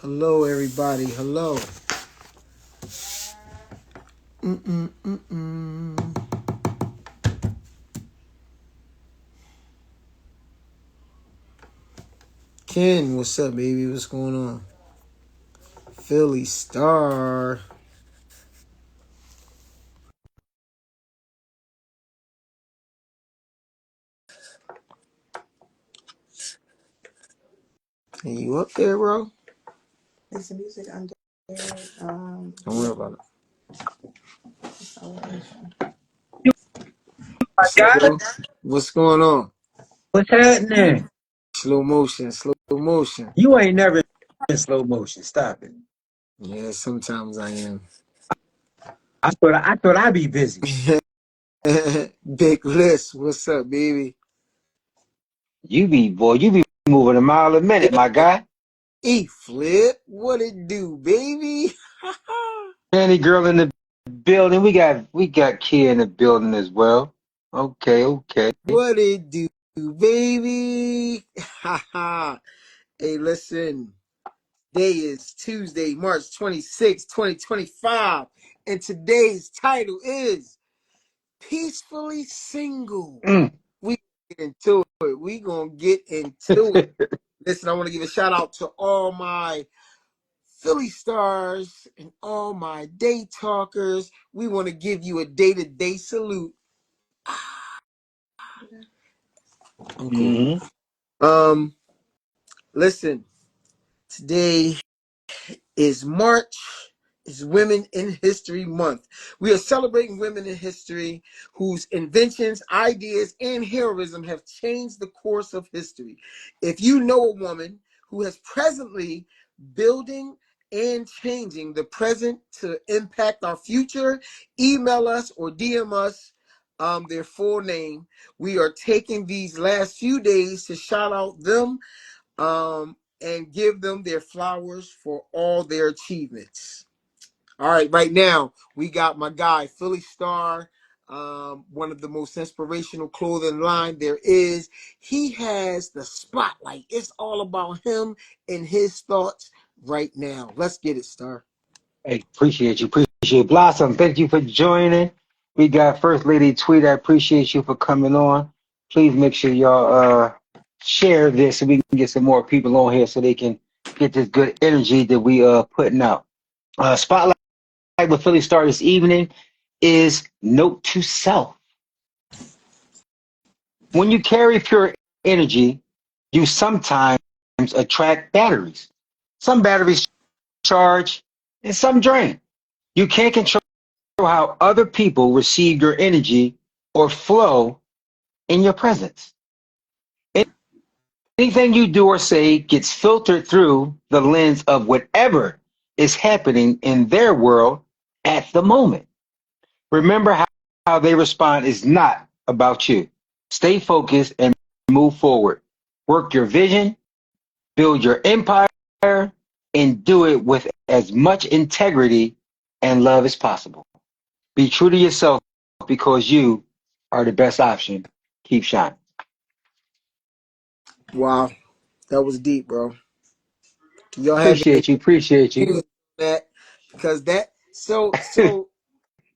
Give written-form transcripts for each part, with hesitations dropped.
Hello, everybody. Hello. Mm-mm-mm-mm. Ken, what's up, baby? What's going on? Philly Star. Are you up there, bro? Is the music under Don't worry about it. acceleration? My What's up, God, bro? What's going on? what's happening? Slow motion, slow motion. You ain't never in slow motion. Stop it. Yeah, sometimes I am. I thought I'd be busy. Big list. What's up, baby? You be moving a mile a minute, my guy. Flip. What it do, baby? Any girl in the building. We got Kia in the building as well. Okay. What it do, baby? Hey, listen. Today is Tuesday, March 26, 2025, and today's title is Peacefully Single. Mm. We get into it. We gonna get into it. Listen, I want to give a shout out to all my Philly stars and all my day talkers. We want to give you a day-to-day salute. I'm cool. hmm Listen, today is March, is Women in History Month. We are celebrating women in history whose inventions, ideas, and heroism have changed the course of history. If you know a woman who has presently building and changing the present to impact our future, email us or DM us their full name. We are taking these last few days to shout out them and give them their flowers for all their achievements. All right, right now we got my guy Philly Star, one of the most inspirational clothing line there is. He has the spotlight. It's all about him and his thoughts right now. Let's get it, Star. Hey, appreciate you. Appreciate Blossom. Thank you for joining. We got First Lady Tweet. I appreciate you for coming on. Please make sure y'all share this so we can get some more people on here so they can get this good energy that we putting out. Spotlight with Philly Star this evening is note to self. When you carry pure energy, you sometimes attract batteries. Some batteries charge and some drain. You can't control how other people receive your energy or flow in your presence. Anything you do or say gets filtered through the lens of whatever is happening in their world at the moment. Remember how they respond is not about you. Stay focused and move forward. Work your vision, build your empire, and do it with as much integrity and love as possible. Be true to yourself because you are the best option. Keep shining. Wow, that was deep, bro. Y'all have any Appreciate you. Appreciate you. opinions on that? Because that so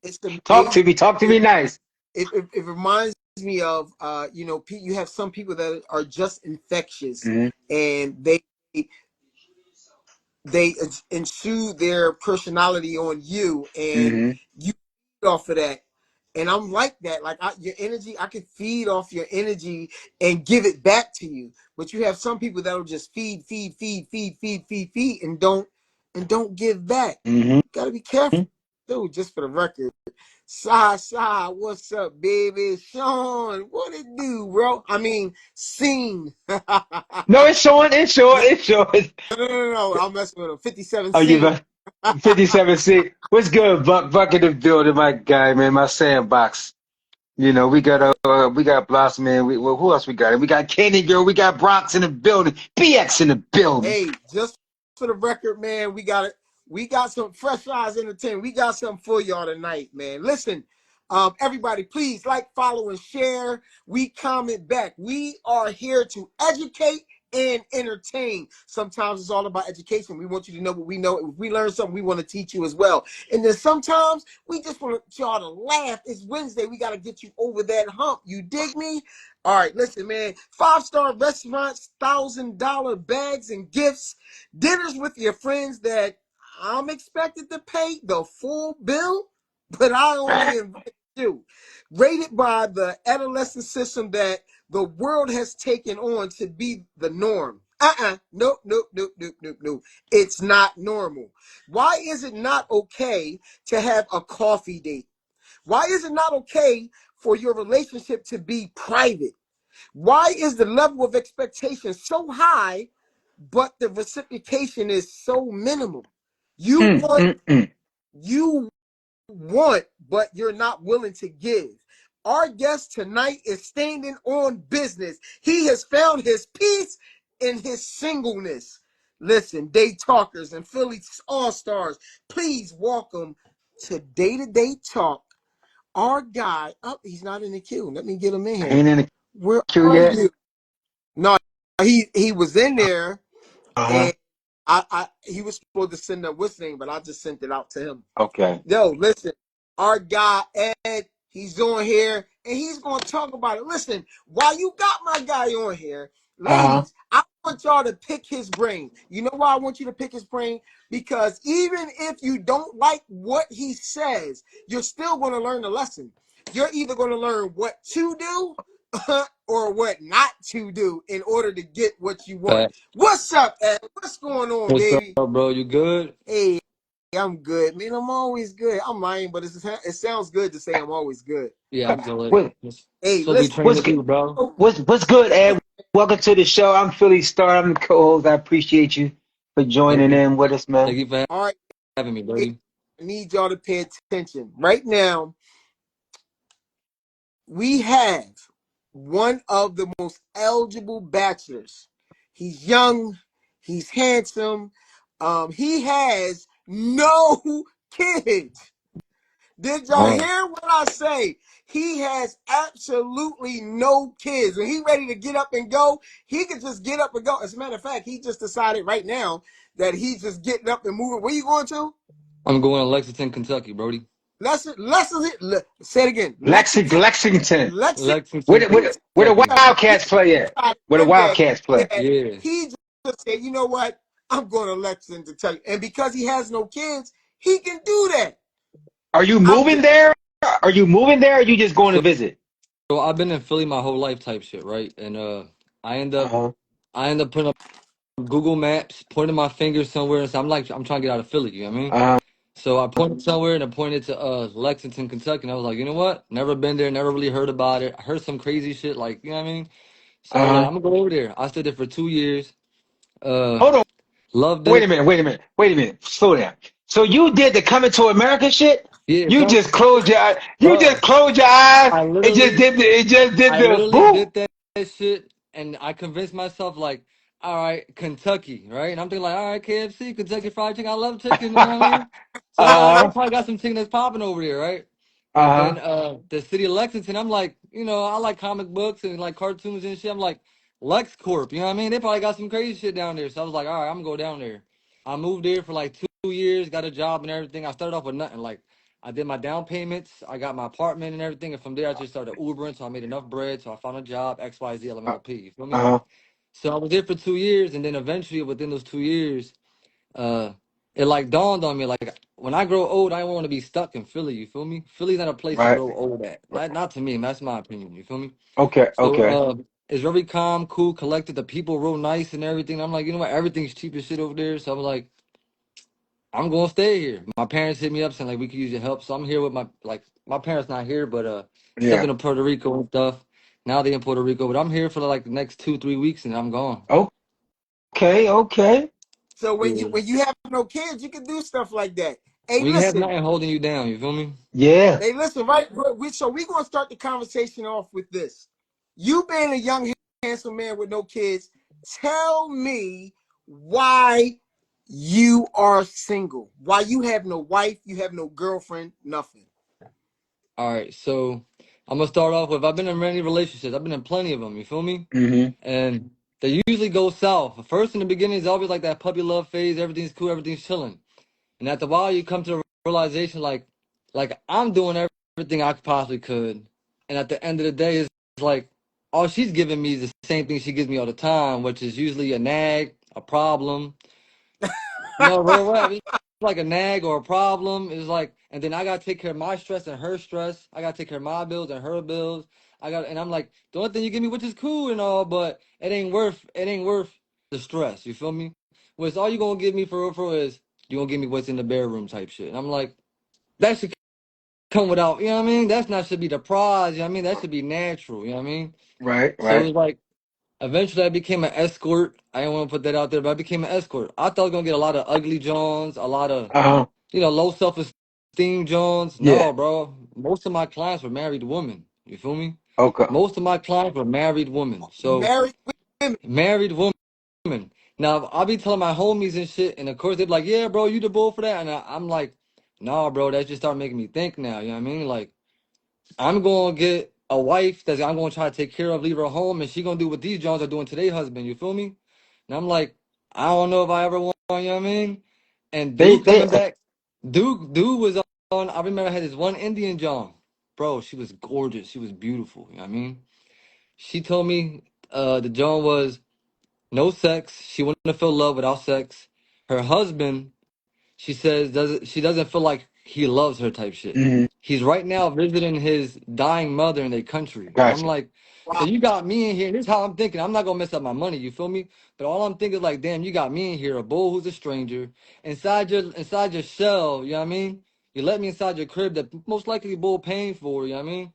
it's Talk amazing. to me. Talk to me nice. It reminds me of you have some people that are just infectious hmm and they ensue their personality on you and hmm you feed off of that. And I'm like that. Like your energy, I can feed off your energy and give it back to you. But you have some people that'll just feed and don't give back. hmm Gotta be careful, dude, just for the record. Sai, what's up, baby? Sean, what it do, bro? I mean, scene. No, No, it's showing. It's showing. It's showing. no. I'm messing with him. 57 Are you scene. back? 57 C. What's good, Buck? Buck in the building, my guy, man. My sandbox. You know, we got Blossom, man. Well, who else we got? We got Candy Girl. We got Bronx in the building. BX in the building. Hey, just for the record, man, we got some fresh eyes entertainment. We got something for y'all tonight, man. Listen, everybody, please like, follow, and share. We comment back. We are here to educate and entertain. Sometimes it's all about education. We want you to know what we know. If we learn something, we want to teach you as well. And then sometimes we just want y'all to laugh. It's Wednesday. We got to get you over that hump. You dig me? All right, listen, man. 5-star restaurants, $1,000 bags and gifts, dinners with your friends that I'm expected to pay the full bill, but I only invite you. Rated by the adolescent system that the world has taken on to be the norm. Nope, nope, nope, nope, nope, nope. It's not normal. Why is it not okay to have a coffee date? Why is it not okay for your relationship to be private? Why is the level of expectation so high, but the reciprocation is so minimal? You Mm, want, mm, mm. you want, but you're not willing to give. Our guest tonight is standing on business. He has found his peace in his singleness. Listen, day talkers and Philly All Stars, please welcome to Day to Day Talk. Our guy, oh, he's not in the queue. Let me get him in here. Ain't in the Where queue are yet? you? No, he was in there, Uh-huh. and I he was supposed to send a whistling, but I just sent it out to him. Okay. Yo, listen, our guy Ed, he's on here and he's gonna talk about it. Listen, while you got my guy on here, Uh-huh. ladies, I want y'all to pick his brain. You know why I want you to pick his brain? Because even if you don't like what he says, you're still gonna learn the lesson. You're either gonna learn what to do or what not to do in order to get what you want. Fat. What's up, Ed? What's going on, What's up, baby? bro? You good? Hey, I'm good, man. I'm always good. I'm lying, but it sounds good to say I'm always good. Yeah, I'm good. What Hey, So we listen. trained what's to good? do, bro. What's good, Ed? Welcome to the show. I'm Philly Star. I'm the co-host. I appreciate you for Thank joining you. in with us, Thank man. you for All right, having me, hey, Brody. I need y'all to pay attention. Right now, we have one of the most eligible bachelors. He's young, he's handsome, he has no kids. Did y'all Uh, hear what I say? He has absolutely no kids. When he ready to get up and go, he can just get up and go. As a matter of fact, he just decided right now that he's just getting up and moving. Where you going to? I'm going to Lexington, Kentucky, Brody. Say it again. Lexington. Lexington, Where Lexington, the, where the, where the Kentucky. Kentucky. He Wildcats play at? decided Where the one day Wildcats play? that Yeah. he just said, you know what? I'm going to Lexington to tell you. And because he has no kids, he can do that. Are you I'm moving just there? Are you moving there? Or are you just going to So, visit? so I've been in Philly my whole life, type shit, right? And I end up, Uh-huh. I end up putting up Google Maps, pointing my finger somewhere, and so I'm trying to get out of Philly. You know what I mean? Uh-huh. So I pointed somewhere and I pointed to Lexington, Kentucky, and I was like, you know what? Never been there, never really heard about it. I heard some crazy shit, like, you know what I mean? So I was like, Uh-huh. I'm gonna go over there. I stayed there for 2 years. Uh, Hold on. loved Wait a it. minute. Wait a minute. Wait a minute. Slow down. So you did the coming to America shit? Yeah, You come, just closed your eyes. You just bro. closed your eyes I and just literally, did the I literally boop. did that shit, and I convinced myself like, all right, Kentucky, right? And I'm thinking like, all right, KFC, Kentucky Fried Chicken. I love chicken. You know what I mean? So I'm like, all right, they Uh-huh. probably got some chicken that's popping over there, right? And then Uh-huh. the city of Lexington, I'm like, you know, I like comic books and like cartoons and shit. I'm like, LexCorp, you know what I mean? They probably got some crazy shit down there. So I was like, all right, I'm gonna go down there. I moved there for like 2 years, got a job and everything. I started off with nothing. Like I did my down payments, I got my apartment and everything, and from there I just started Ubering, so I made enough bread, so I found a job, XYZ LMLP. You feel me? Uh-huh. So I was there for 2 years, and then eventually within those 2 years, uh, it like dawned on me like when I grow old, I don't want to be stuck in Philly. You feel me? Philly's not a place to Right. grow old at. Not to me. That's my opinion. You feel me? Okay. So Okay. it's very calm, cool, collected. The people real nice and everything. I'm like, you know what? Everything's cheap as shit over there. So I'm like, I'm gonna stay here. My parents hit me up saying like we could use your help. So I'm here with my parents not here, but Yeah. stepping to Puerto Rico and stuff. Now they in Puerto Rico, but I'm here for like the next 2-3 weeks and I'm gone. Okay. Okay. so Yeah. when you have no kids, you can do stuff like that. Hey, We have listen. nothing holding you down, you feel me? Yeah. Hey, listen, right? So we're gonna start the conversation off with this. You being a young, handsome man with no kids, tell me why you are single. Why you have no wife, you have no girlfriend, nothing. All right, so I'm gonna start off with I've been in many relationships. I've been in plenty of them, you feel me? Mm-hmm. And they usually go south. First, in the beginning, it's always like that puppy love phase. Everything's cool, everything's chilling. And after a while, you come to the realization, like I'm doing everything I possibly could. And at the end of the day, it's like all she's giving me is the same thing she gives me all the time, which is usually a nag, a problem. No, real rap. It's like a nag or a problem. It's like, and then I gotta take care of my stress and her stress. I gotta take care of my bills and her bills. And I'm like, the only thing you give me, which is cool and all, but it ain't worth the stress. You feel me? Which all you gonna give me for real is you gonna give me what's in the bedroom type shit. And I'm like, that should come without, you know what I mean? That's not should be the prize. You know what I mean? That should be natural. You know what I mean? Right, So right. it's like. Eventually, I became an escort. I didn't want to put that out there, but I became an escort. I thought I was gonna get a lot of ugly Johns, a lot of Uh-huh. low self-esteem Johns. Yeah. No, bro. Most of my clients were married women. You feel me? Okay. Most of my clients were married women. So Married women. married women. Now I'll be telling my homies and shit, and of course they be like, "Yeah, bro, you the bull for that," and I'm like, "Nah, bro, that just start making me think now." You know what I mean? Like I'm gonna get a wife that I'm gonna try to take care of, leave her home, and she gonna do what these Johns are doing to their husband. You feel me? And I'm like, I don't know if I ever want, you know what I mean? And They dude they coming back, dude was on. I remember I had this one Indian John, bro. She was gorgeous. She was beautiful. You know what I mean? She told me, the John was no sex. She wouldn't feel love without sex. Her husband, she says, she doesn't feel like he loves her type shit. mhm, He's right now visiting his dying mother in their country. And I'm gotcha. like, so Wow. you got me in here. And this is how I'm thinking. I'm not gonna mess up my money, you feel me? But all I'm thinking is like, damn, you got me in here, a bull who's a stranger, inside your shell, you know what I mean? You let me inside your crib that most likely bull paying for, you know what I mean?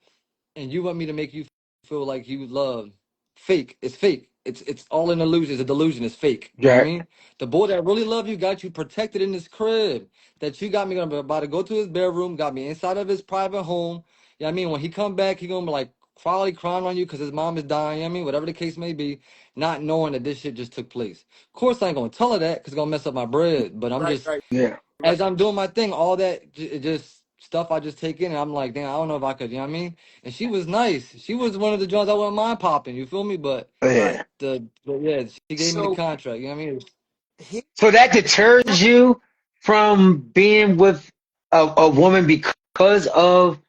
And you want me to make you feel like you love fake. It's fake. It's all an illusion. It's a delusion. It's fake. You know what I Right. mean? The boy that really love you got you protected in this crib. That you got me gonna about to go to his bedroom, got me inside of his private home. You know what I mean? When he come back, he gonna be like probably crying on you because his mom is dying, you know what I mean? Whatever the case may be, not knowing that this shit just took place. Of course I ain't gonna tell her that because it's gonna mess up my bread. But I'm Right, just right, as Yeah. right. I'm doing my thing, all that just stuff I just take in, and I'm like, damn, I don't know if I could, you know what I mean? And she was nice. She was one of the joints I wouldn't mind popping. You feel me? But Right. Yeah. yeah, she gave me the So contract. You know what I mean? here, So that deters you from being with a woman because of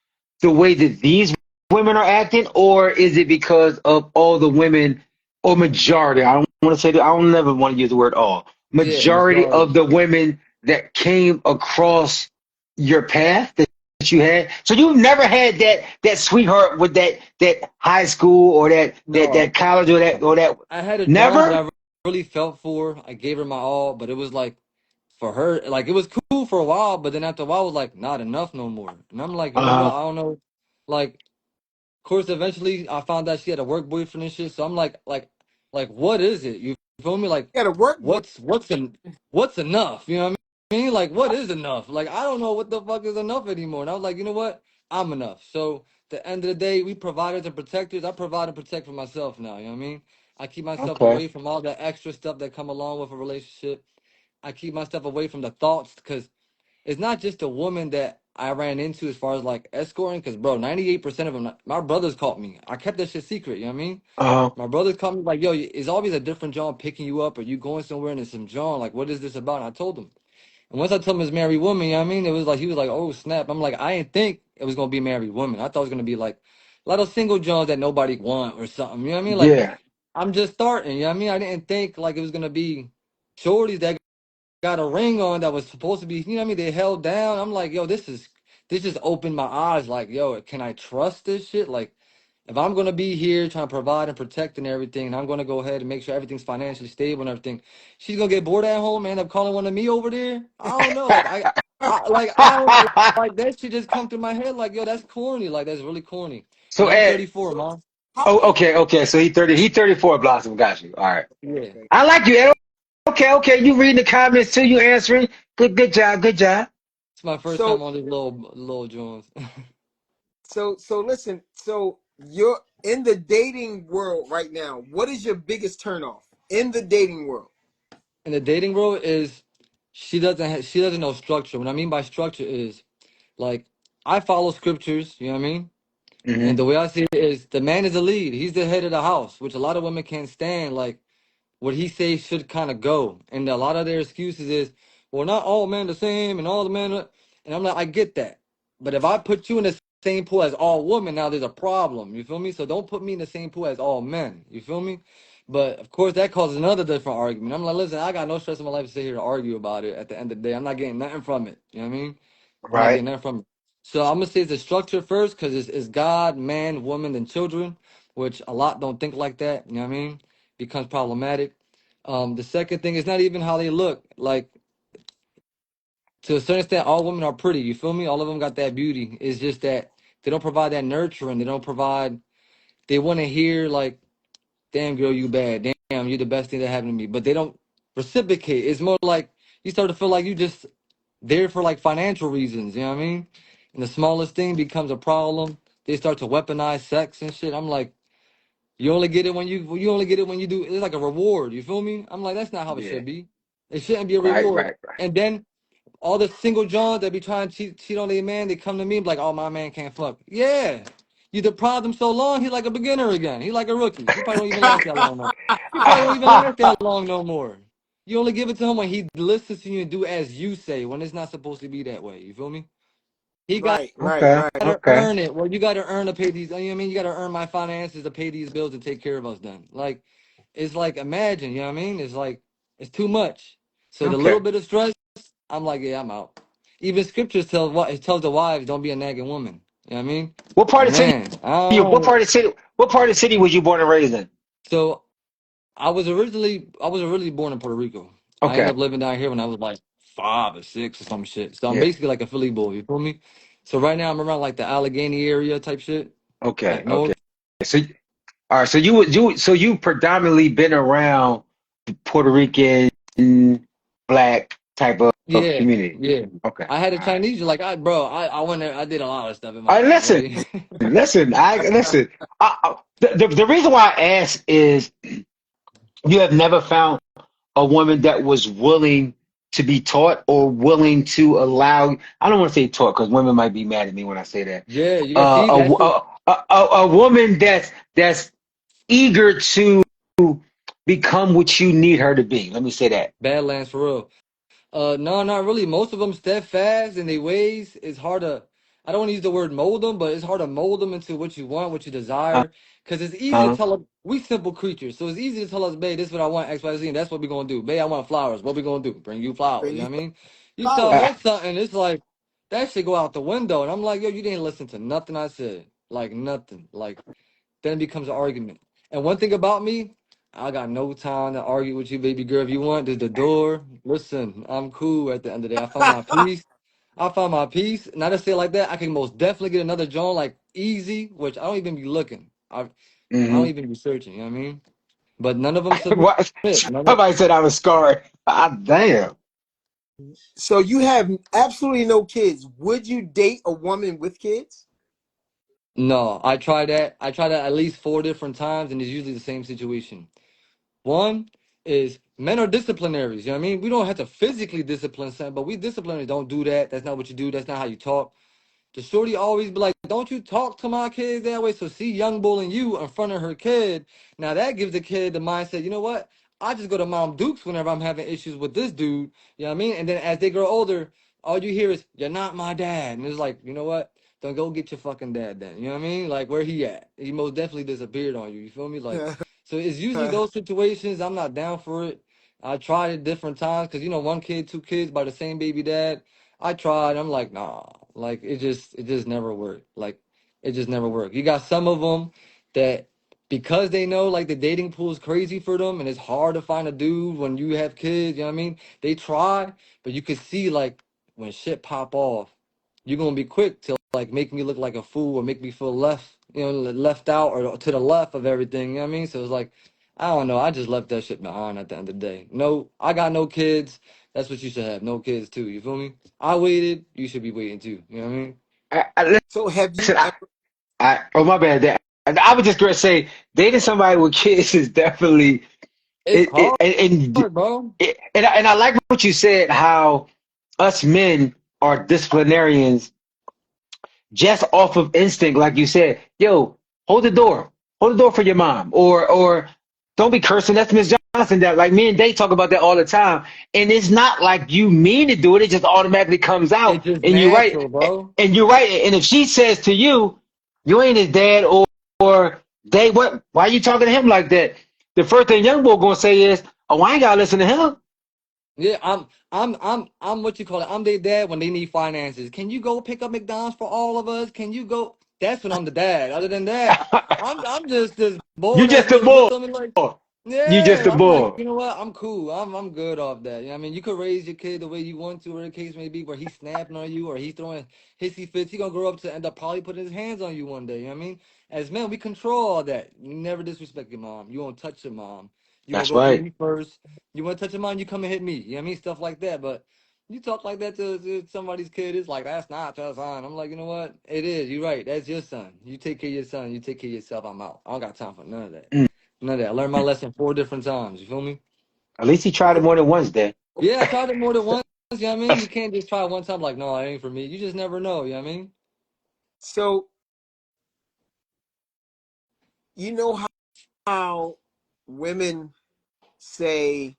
the way that these women are acting, or is it because of all the women, or majority? I don't want to say that. I don't never want to use the word all. Yeah, Majority of majority. the women that came across your path that you had. So you've never had that sweetheart with that high school or that No, college or that. I had a John that Never. I really felt for. I gave her my all, but it was like for her, like it was cool for a while, but then after a while, it was like not enough no more. And I'm like, you know what? Uh I don't know. Like, of course, eventually I found out she had a work boyfriend and shit. So I'm like, what is it? You feel me? Like, got a work boy. what's enough? You know what I mean? Like, what is enough? Like, I don't know what the fuck is enough anymore. And I was like, you know what? I'm enough. So at the end of the day, we providers and protectors. I provide and protect for myself now. You know what I mean? I keep myself Okay. away from all that extra stuff that come along with a relationship. I keep myself away from the thoughts because it's not just a woman that I ran into as far as like escorting, because bro, 98% of them, my brothers caught me. I kept that shit secret, you know what I mean? Uh My brothers caught me like, yo, it's always a different John picking you up or you going somewhere and it's some John, like, what is this about? And I told him. And once I told him it's married woman, you know what I mean? It was like, he was like, oh, snap. I'm like, I didn't think it was going to be married woman. I thought it was going to be like a lot of single Johns that nobody want or something, you know what I mean? Like, yeah. I'm just starting, you know what I mean? I didn't think like it was going to be shorties that got a ring on that was supposed to be, you know what I mean? They held down. I'm like, yo, this just opened my eyes. Like, yo, can I trust this shit? Like, if I'm gonna be here trying to provide and protect and everything, and I'm gonna go ahead and make sure everything's financially stable and everything, she's gonna get bored at home and end up calling one of me over there. I don't know. I don't like that shit just come through my head. Like, yo, that's corny. Like, that's really corny. So And I'm Ed, 34, mom. How oh, old? okay. So he 34 Blossom. Got you. All right. Okay, Yeah, okay. I like you, Ed. Okay. You reading the comments too, you answering. Good job, good job. it's my first So time on this little Jones. so listen. So you're in the dating world right now. What is your biggest turnoff in the dating world? In the dating world is she doesn't know structure. What I mean by structure is like I follow scriptures, you know what I mean? Hmm. And the way I see it is the man is the lead. He's the head of the house, which a lot of women can't stand. Like what he says should kind of go. And a lot of their excuses is, well, not all men the same and all the men. And I'm like, I get that. But if I put you in the same pool as all women, now there's a problem. You feel me? So don't put me in the same pool as all men. You feel me? But of course, that causes another different argument. I'm like, listen, I got no stress in my life to sit here to argue about it. At the end of the day, I'm not getting nothing from it. You know what I mean? I'm not Right. getting nothing from it. So I'm gonna say it's a structure first, because it's God, man, woman, and children, which a lot don't think like that. You know what I mean? Becomes problematic. The second thing is not even how they look. Like, to a certain extent, all women are pretty. You feel me? All of them got that beauty. It's just that they don't provide that nurturing. They don't provide. They want to hear like, "Damn girl, you bad. Damn, you're the best thing that happened to me." But they don't reciprocate. It's more like you start to feel like you just there for like financial reasons. You know what I mean? And the smallest thing becomes a problem. They start to weaponize sex and shit. I'm like, you only get it when you only get it when you do. It's like a reward. You feel me? I'm like, that's not how it Yeah. should be. It shouldn't be a Right. reward. Right. Right. And then all the single Johns that be trying to cheat on their man, they come to me and be like, oh, my man can't fuck. Yeah. You deprived him so long, he like a beginner again. He like a rookie. He probably don't even last that long. No. He probably don't even last that long no more. You only give it to him when he listens to you and do as you say, when it's not supposed to be that way. You feel me? He got Right, right, Okay. right. to Okay. earn it. Well, you got to earn to pay these. You know what I mean? You got to earn my finances to pay these bills and take care of us then. Like, it's like, imagine, you know what I mean? It's like, it's too much. So the Okay. little bit of stress, I'm like, yeah, I'm out. Even scriptures tells what it tells the wives, don't be a nagging woman. You know what I mean? What part But of city? man, I don't What know. part of city? What part of city was you born and raised in? So I was originally born in Puerto Rico. I ended Okay. up living down here when I was like 5 or 6 or some shit. So I'm Yeah. basically like a Philly boy. You feel me? So right now I'm around like the Allegheny area type shit, Okay. like Okay. north. So, all right. So you predominantly been around the Puerto Rican black type of Yeah, community. yeah. Okay. I had a All right. Chinese like I went there. I did a lot of stuff in my All right. life, Listen. boy. Listen. Listen. The reason why I ask is you have never found a woman that was willing to be taught or willing to allow. I don't want to say taught because women might be mad at me when I say that. Yeah, you got see that's the A woman that's eager to become what you need her to be. Let me say that. Badlands for real. No, not really. Most of them steadfast in their ways. It's hard to. I don't want to use the word mold them, but it's hard to mold them into what you want, what you desire. Because it's easy to Uh-huh. tell them we simple creatures, so it's easy to tell us, babe, this is what I want, X, Y, Z, and that's what we're gonna do. Babe, I want flowers. What we gonna do? Bring you flowers. Bring You know you what I mean? You tell flowers. Uh, her something, it's like that should go out the window, and I'm like, yo, you didn't listen to nothing I said, like nothing, like. Then it becomes an argument. And one thing about me, I got no time to argue with you, baby girl. If you want, there's the door. Listen, I'm cool at the end of the day. I found my peace. I found my peace. Not to say it like that, I can most definitely get another joint like easy, which I don't even be looking. I don't hmm even be searching, you know what I mean? But none of them What? submit. None of, Somebody said I was scarred. Ah, damn. So you have absolutely no kids. Would you date a woman with kids? no, I tried that. I tried that at least 4 different times, and it's usually the same situation. One is men are disciplinaries. You know what I mean? We don't have to physically discipline something, but we disciplinary don't do that. That's not what you do. That's not how you talk. The shorty always be like, "Don't you talk to my kids that way?" So see young bull and you in front of her kid. Now that gives the kid the mindset. You know what? I just go to Mom Duke's whenever I'm having issues with this dude. You know what I mean? And then as they grow older, all you hear is, "You're not my dad," and it's like, you know what? Don't go get your fucking dad then. You know what I mean? Like where he at? He most definitely disappeared on you. You feel me? Like so it's usually those situations. I'm not down for it. I tried it different times because one kid, two kids by the same baby dad. I tried. I'm like, nah. Like it just never worked. Like it just never worked. You got some of them that because they know like the dating pool is crazy for them and it's hard to find a dude when you have kids. You know what I mean? They try, but you can see like when shit pop off, you're gonna be quick to like make me look like a fool or make me feel left, left out or to the left of everything. You know what I mean? So it's like, I don't know. I just left that shit behind at the end of the day. No, I got no kids. That's what you should have. No kids too. You feel me? I waited. You should be waiting too. You know what I mean? So have you Listen, ever? oh my bad. I was just gonna say dating somebody with kids is definitely It's hard, and bro. and I like what you said. How us men are disciplinarians just off of instinct, like you said. Yo, hold the door for your mom, or don't be cursing. That's Miss constant that, like me and Day talk about that all the time. And it's not like you mean to do it; it just automatically comes out. It's just And you're right. natural, bro. And you're right. And if she says to you, "You ain't his dad," or Day, what? Why are you talking to him like that? The first thing young boy gonna say is, "Oh, I ain't gotta listen to him." Yeah, I'm what you call it. I'm their dad when they need finances. Can you go pick up McDonald's for all of us? Can you go? That's when I'm the dad. Other than that, I'm just this boy You that's just a living with bull. them and like, You just yeah, a I'm like, bull. you know what? I'm cool. I'm good off that. You know what I mean? You could raise your kid the way you want to, whatever the case may be, where he's snapping on you or he's throwing hissy fits. He gonna grow up to end up probably putting his hands on you one day. You know what I mean? As men, we control all that. You never disrespect your mom. You won't touch your mom. You gonna That's go through right. me first. You want to touch your mom, you come and hit me. You know what I mean? Stuff like that. But you talk like that to somebody's kid, it's like, that's not your son. I'm like, you know what? It is. You're right. That's your son. You take care of your son. You take care of yourself. I'm out. I don't got time for none of that. Mm. None of that. I learned my lesson 4 different times. You feel me? At least he tried it more than once, Day. Yeah, I tried it more than once. You know what I mean? You can't just try it one time like, no, it ain't for me. You just never know. You know what I mean? So you know how women say,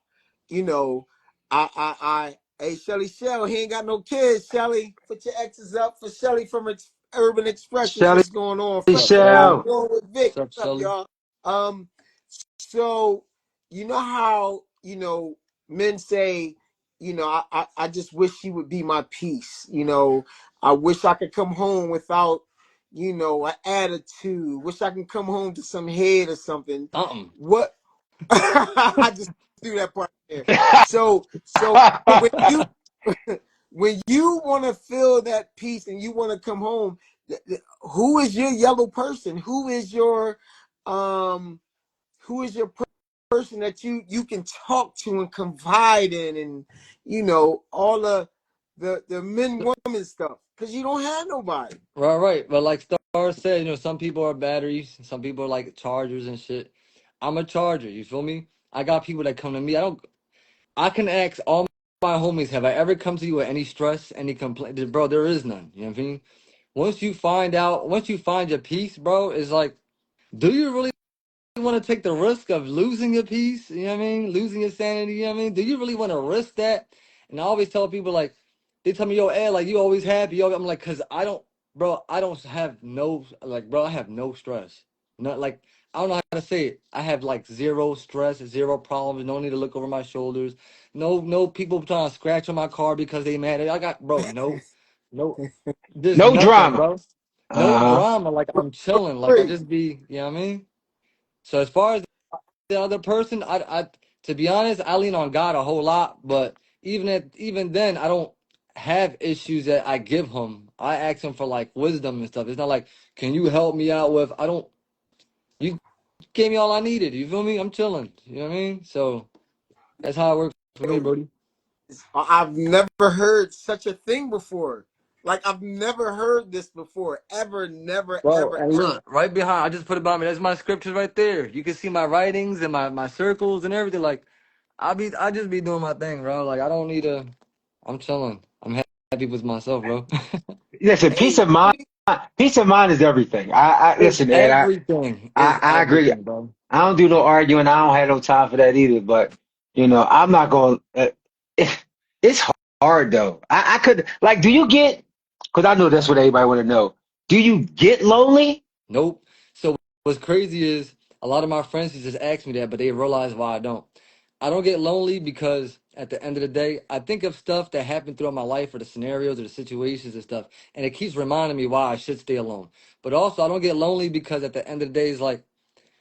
you know, hey, Shelly Shell, he ain't got no kids. Shelly, put your X's up for Shelly from Urban Expressions. Shelly What's going on? What's up, Fresh and Shelly? out, Shell. going with Vic. What's up, What's up, Shelly? y'all? So you know how men say, I just wish she would be my peace. I wish I could come home without an attitude. Wish I can come home to some head or something. Something. What I just threw that part there. So when you when you want to feel that peace and you want to come home, who is your yellow person? Um who is your person that you can talk to and confide in, and all the men women stuff, because you don't have nobody. Right, right. But like Star said, some people are batteries, some people are like chargers and shit. I'm a charger. You feel me? I got people that come to me. I can ask all my homies, have I ever come to you with any stress, any complaint? Bro, there is none. You know what I mean? Once you find your peace, bro, it's like, do you really want to take the risk of losing your peace? You know what I mean? Losing your sanity, you know what I mean? Do you really want to risk that? And I always tell people, like, they tell me, yo, Ed, like, you always happy. Yo, I'm like, because I don't have no, like, bro, I have no stress. Not like, I don't know how to say it. I have like zero stress, zero problems, no need to look over my shoulders. No people trying to scratch on my car because they mad. I got, bro, no, there's No nothing, drama. bro. No Uh-huh. drama. Like, I'm chilling. Like, I Free. just be, you know what I mean? So as far as the other person, to be honest, I lean on God a whole lot, but even then, I don't have issues that I give him. I ask him for like wisdom and stuff. It's not like, can you help me out with? I don't. You gave me all I needed. You feel me? I'm chilling. You know what I mean? So that's how it works for me, Brody. I've never heard such a thing before. Like, I've never heard this before, ever, never, Bro, ever, and ever. look, right behind, I just put it behind me. That's my scriptures right there. You can see my writings and my circles and everything. Like, I just be doing my thing, bro. Like, I don't need to. I'm chilling. I'm happy with myself, bro. Listen, Hey, peace of mind is everything. I It's listen, Ed. everything. It's I agree. everything, bro. I don't do no arguing. I don't have no time for that either. But I'm not going. It's hard though. I could like. Do you get? Because I know that's what everybody want to know. Do you get lonely? Nope. So what's crazy is a lot of my friends just ask me that, but they realize why I don't. I don't get lonely because at the end of the day, I think of stuff that happened throughout my life or the scenarios or the situations and stuff, and it keeps reminding me why I should stay alone. But also, I don't get lonely because at the end of the day, it's like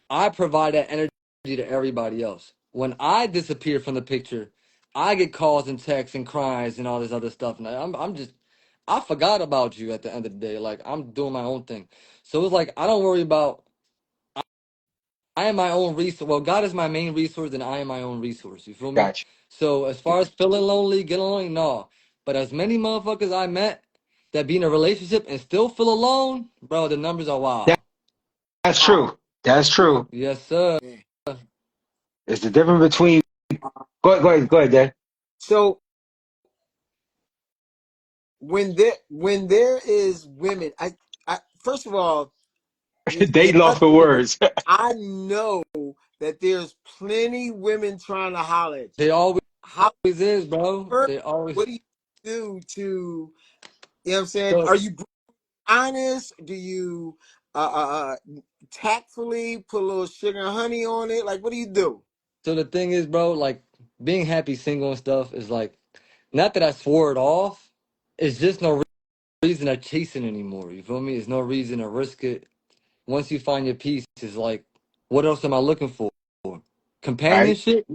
I provide that energy to everybody else. When I disappear from the picture, I get calls and texts and cries and all this other stuff. And I'm just, I forgot about you at the end of the day. Like, I'm doing my own thing. So it's like, I don't worry about, I am my own resource. Well, God is my main resource and I am my own resource. You feel me? Gotcha. So as far as feeling lonely, getting lonely, no. But as many motherfuckers I met that be in a relationship and still feel alone, bro, the numbers are That, wild. that's wow. true. That's true. Yes, sir. Man. It's the difference between. Go ahead, Dad. So when there is women, I first of all, They the lost other for women, words. I know that there's plenty women trying to holler at They you. always How is, bro. first, They always. what do you do to, you know what I'm saying? So Are you honest? Do you tactfully put a little sugar and honey on it? Like, what do you do? so the thing is, bro, like being happy single and stuff is like, not that I swore it off. It's just no reason to chase it anymore. You feel me? There's no reason to risk it. Once you find your peace, it's like, what else am I looking for? Right. Companionship?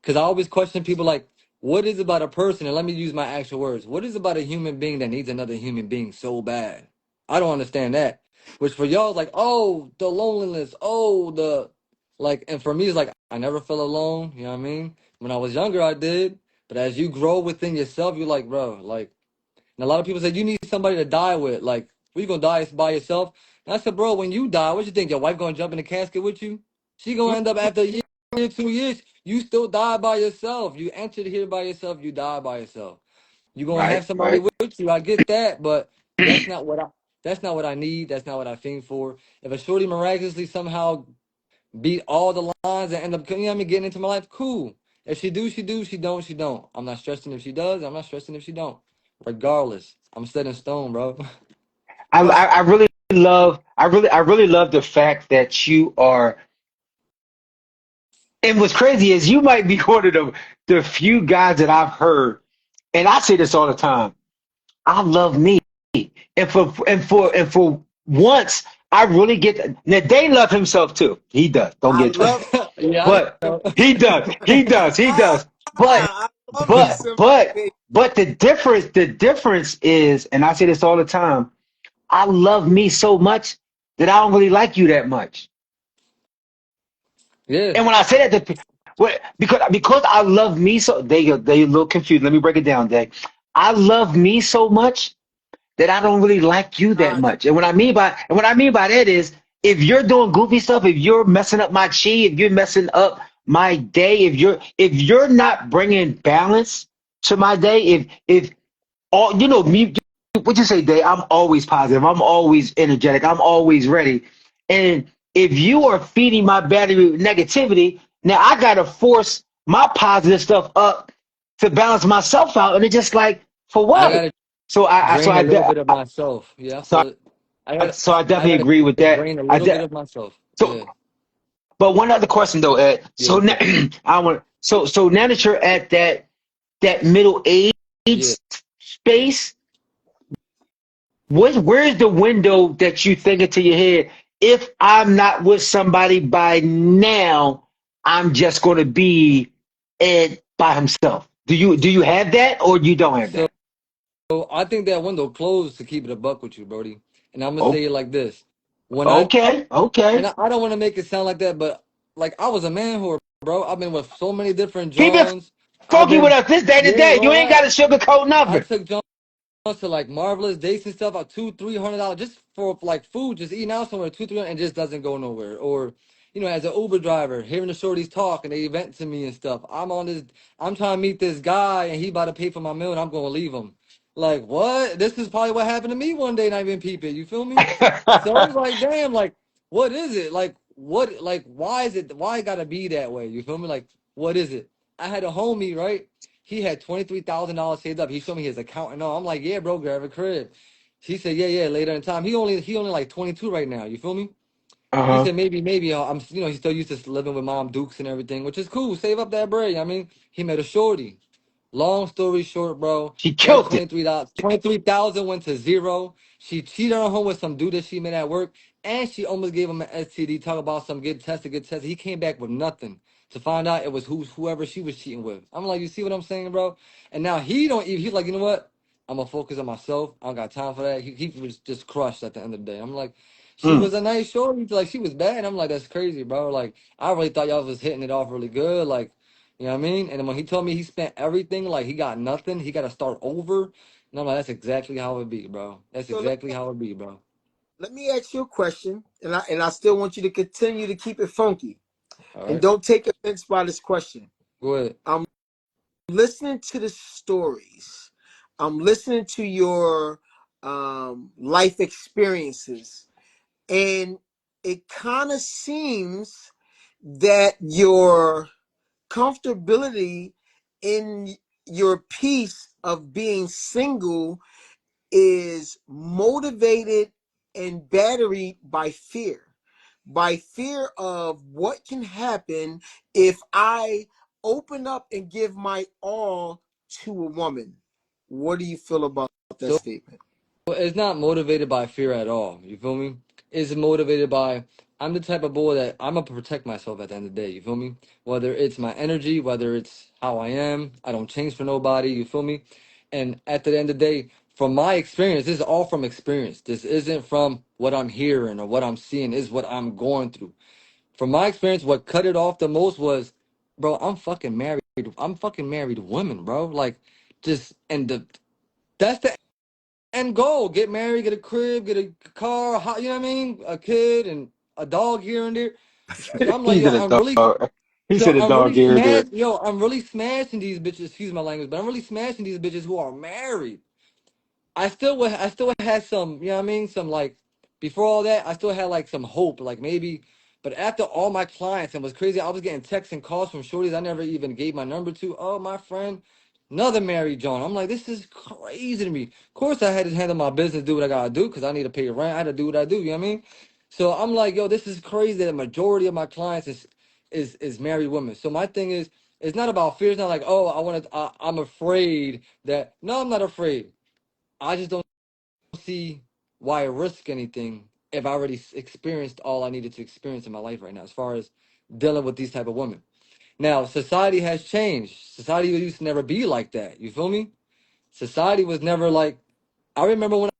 Because I always question people like, what is about a person? And let me use my actual words. What is about a human being that needs another human being so bad? I don't understand that. Which for y'all is like, oh, the loneliness. Oh, the like. And for me, it's like I never felt alone. You know what I mean? When I was younger, I did. But as you grow within yourself, you're like, bro, like. And a lot of people say you need somebody to die with. Like, we gonna die by yourself? And I said, bro, when you die, what you think? Your wife gonna jump in the casket with you? She gonna end up after a year, 2 years. You still die by yourself. You entered here by yourself. You die by yourself. You gonna have Right. somebody Right. with you. I get that, but that's not what I. That's not what I need. That's not what I think for. If a shorty miraculously somehow beat all the lines and end up, you know what I mean, getting into my life, cool. If she do, she do. She don't, she don't. I'm not stressing if she does. I'm not stressing if she don't. Regardless, I'm set in stone, bro. Right. I really love the fact that you are. And what's crazy is you might be one of the few guys that I've heard, and I say this all the time. I love me, and for once, I really get. Now Dane love himself too. He does. Don't I get it love twisted. Yeah, I But know. he does. He does. He does. But I love me but some but baby. but the difference is, and I say this all the time. I love me so much that I don't really like you that much. Yeah, And when I say that to because I love me so they a little confused. Let me break it down, Day. I love me so much that I don't really like you that Got much. And what I mean by that is if you're doing goofy stuff, if you're messing up my chi, if you're messing up my day, if you're not bringing balance to my day, if all me, what you say, Day? I'm always positive. I'm always energetic. I'm always ready. And if you are feeding my battery with negativity, now I gotta force my positive stuff up to balance myself out. And it's just like, for I what? gotta So I so drain a I little de- bit of myself. Yeah, I so feel it. I gotta, so I I definitely gotta agree with that. drain a I little bit de- of myself. so Yeah, but one other question though, Ed. yeah. So What's now up? I want so now that you're at that middle age Yeah. space, where's the window that you think into your head? If I'm not with somebody by now, I'm just going to be Ed by himself. Do you have that or you don't have So that? I think that window closed to keep it a buck with you, Brody. And I'm gonna Oh, say it like this: when I okay, and okay. I don't want to make it sound like that, but like I was a man whore, bro. I've been with so many different Keep it Johns. I've funky with been, us this day to yeah, day. You ain't got what? to sugarcoat I nothing. took John to like marvelous dates and stuff, like $200-300 just for like food, just eating out somewhere, 200-300, and just doesn't go nowhere. Or, as an Uber driver, hearing the shorties talk and they vent to me and stuff. I'm trying to meet this guy and he about to pay for my meal and I'm gonna leave him. Like what? This is probably what happened to me one day, not even peeping. You feel me? So it's like, damn, like what is it? Like what? Like why is it? Why it gotta be that way? You feel me? Like what is it? I had a homie, right? He had $23,000 saved up. He showed me his account and all. I'm like, yeah, bro, grab a crib. He said, yeah, yeah, later in time. He only like 22 right now. You feel me? He Uh-huh. said maybe I'm he's still used to living with mom Dukes and everything, which is cool. Save up that bread. I mean, he met a shorty. Long story short, bro, She that killed it. 23,000 went to zero. She cheated on him with some dude that she met at work, and she almost gave him an STD. Talk about some get tested. He came back with nothing. To find out it was whoever she was cheating with. I'm like, you see what I'm saying, bro? And now he don't even. He's like, you know what? I'm gonna focus on myself. I don't got time for that. He was just crushed at the end of the day. I'm like, she Mm. was a nice shorty. Like she was bad. I'm like, that's crazy, bro. Like I really thought y'all was hitting it off really good. Like you know what I mean? And then when he told me he spent everything, like he got nothing, he got to start over. And I'm like, that's exactly how it be, bro. That's So exactly how it be, bro. let me ask you a question, and I still want you to continue to keep it funky, All and right, don't take offense by this question. go ahead. I'm listening to the stories. I'm listening to your life experiences, and it kind of seems that your comfortability in your peace of being single is motivated and battered by fear of what can happen if I open up and give my all to a woman. What do you feel about that So statement? it's not motivated by fear at all. You feel me? It's motivated by I'm the type of boy that I'm gonna protect myself at the end of the day. You feel me? Whether it's my energy, whether it's how I am, I don't change for nobody. You feel me? And at the end of the day, from my experience, this is all from experience. This isn't from what I'm hearing or what I'm seeing. This is what I'm going through. From my experience, what cut it off the most was, bro, I'm fucking married. I'm fucking married women, bro. Like, just and that's the end goal. Get married, get a crib, get a car, you know what I mean? A kid and a dog here and there. So I'm like, He yo, said a dog. He said a I'm dog really here and there. I'm really smashing these bitches, excuse my language, but I'm really smashing these bitches who are married. I still had some, you know what I mean? Some like before all that, I still had like some hope, like maybe. But after all my clients, and was crazy, I was getting texts and calls from shorties I never even gave my number to. Oh, my friend, another Mary John. I'm like, this is crazy to me. Of course, I had to handle my business, do what I gotta do, because I need to pay rent. I had to do what I do. You know what I mean? So I'm like, yo, this is crazy that the majority of my clients is married women. So my thing is, it's not about fear. It's not like, oh, I'm afraid that. No, I'm not afraid. I just don't see why risk anything if I already experienced all I needed to experience in my life right now, as far as dealing with these type of women. Now, society has changed. Society used to never be like that. You feel me? Society was never like. I remember when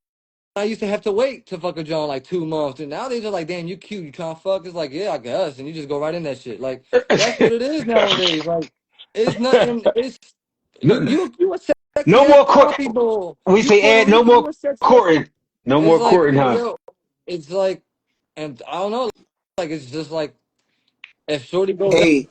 I used to have to wait to fuck a John like 2 months, and now they just like, damn, you cute, you trying to fuck? It's like, yeah, I guess, and you just go right in that shit. Like that's what it is nowadays. Like it's nothing. It's no, you a sexy no ass more court. poppy bowl. We You say, Puerto Ed, no Rican. more You a sexy ass. courting. No It's more like, courting, huh? yo, it's like, and I don't know, like it's just like if Hey,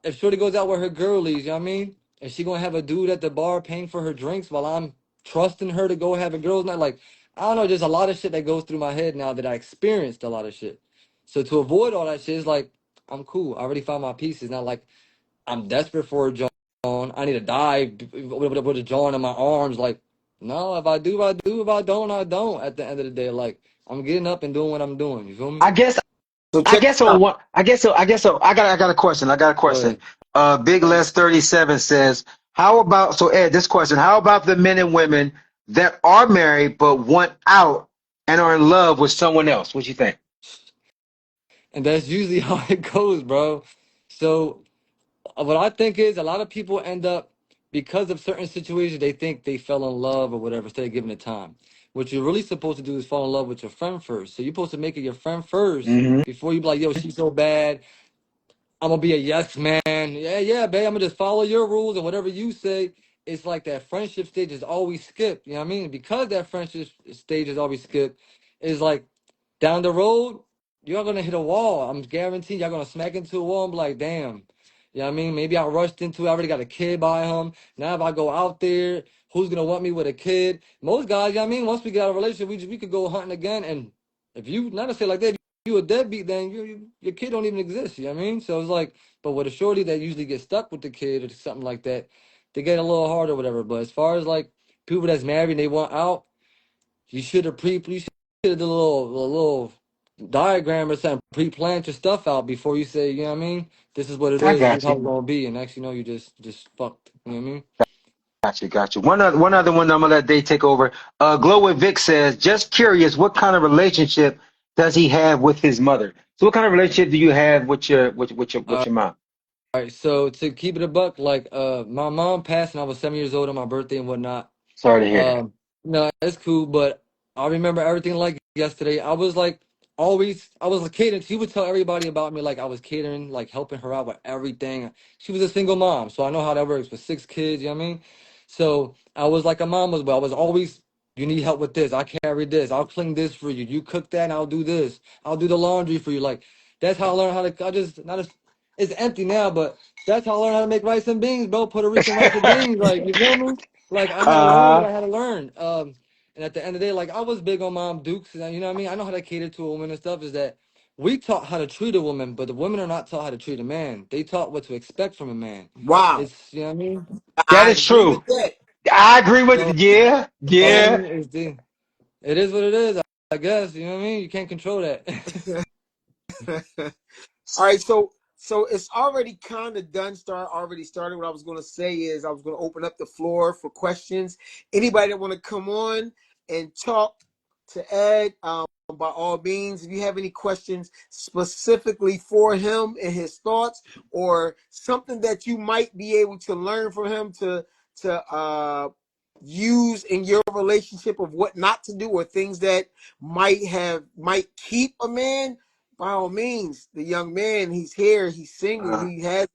if Shorty goes out with her girlies, you know what I mean? Is she gonna have a dude at the bar paying for her drinks while I'm trusting her to go have a girls' night? Like, I don't know, there's a lot of shit that goes through my head now that I experienced a lot of shit. So to avoid all that shit, it's like I'm cool. I already found my peace. It's not like I'm desperate for a John. I need to die with a John in my arms. Like, no, if I do, I do. If I don't, I don't. At the end of the day, like I'm getting up and doing what I'm doing. You feel me? I guess so I check guess this on out. one. I guess so. I got a question. I got a Go question. ahead. Big Les 37 says, how about so Ed? This question: how about the men and women that are married but want out and are in love with someone else? What you think? And that's usually how it goes, bro. So what I think is a lot of people end up because of certain situations they think they fell in love or whatever instead of giving it time. What you're really supposed to do is fall in love with your friend first. So you're supposed to make it your friend first Hmm. before you be like, yo, she's so bad. I'm gonna be a yes man. Yeah, yeah, babe. I'm gonna just follow your rules and whatever you say. It's like that friendship stage is always skipped. You know what I mean? Because that friendship stage is always skipped, it's like down the road, you're gonna hit a wall. I'm guaranteed you're gonna smack into a wall and be like, damn. You know what I mean? Maybe I rushed into it. I already got a kid by him. Now if I go out there, who's gonna want me with a kid? Most guys, you know what I mean? Once we get out of a relationship, we could go hunting again. And if you not to say like that, if you a deadbeat, then your kid don't even exist. You know what I mean? So it's like, but with a shorty that usually gets stuck with the kid or something like that, they get a little hard or whatever. But as far as like people that's married and they want out, you should have did a little diagram or something, pre-plant your stuff out before you say, you know what I mean? This is what it I is. This is got how it's you. gonna be, and next you know you just fucked. You know what I mean? Got you. One other one. I'm gonna let they take over. Glow with Vic says, just curious, what kind of relationship does he have with his mother? So, what kind of relationship do you have with your mom? All right, so to keep it a buck, like my mom passed when I was 7 years old on my birthday and whatnot. Sorry to hear that. No, it's cool, but I remember everything like yesterday. I was like always, I was catering. She would tell everybody about me, like I was catering, like helping her out with everything. She was a single mom, so I know how that works with 6 kids. You know what I mean? So I was like a mom as well. I was always, you need help with this. I carry this. I'll clean this for you. You cook that, and I'll do this. I'll do the laundry for you. Like that's how I learned how to. I just not as it's empty now, but that's how I learned how to make rice and beans, bro. Puerto Rican rice and beans, like you feel me? Like I had to learn what Uh-huh. I had to learn. And at the end of the day, like I was big on Mom Dukes, and you know what I mean. I know how to cater to a woman and stuff. Is that we taught how to treat a woman, but the women are not taught how to treat a man. They taught what to expect from a man. Wow. It's, you know what I mean? That I is agree with true. that. I agree with So, yeah, you know what I yeah. mean? It is what it is, I guess. You know what I mean? You can't control that. All right, so it's already kind of done. Already started. What I was going to say is I was going to open up the floor for questions. Anybody that want to come on and talk to Ed, by all means. If you have any questions specifically for him and his thoughts, or something that you might be able to learn from him to use in your relationship of what not to do, or things that might keep a man, by all means. The young man, he's here, he's single, Uh, he has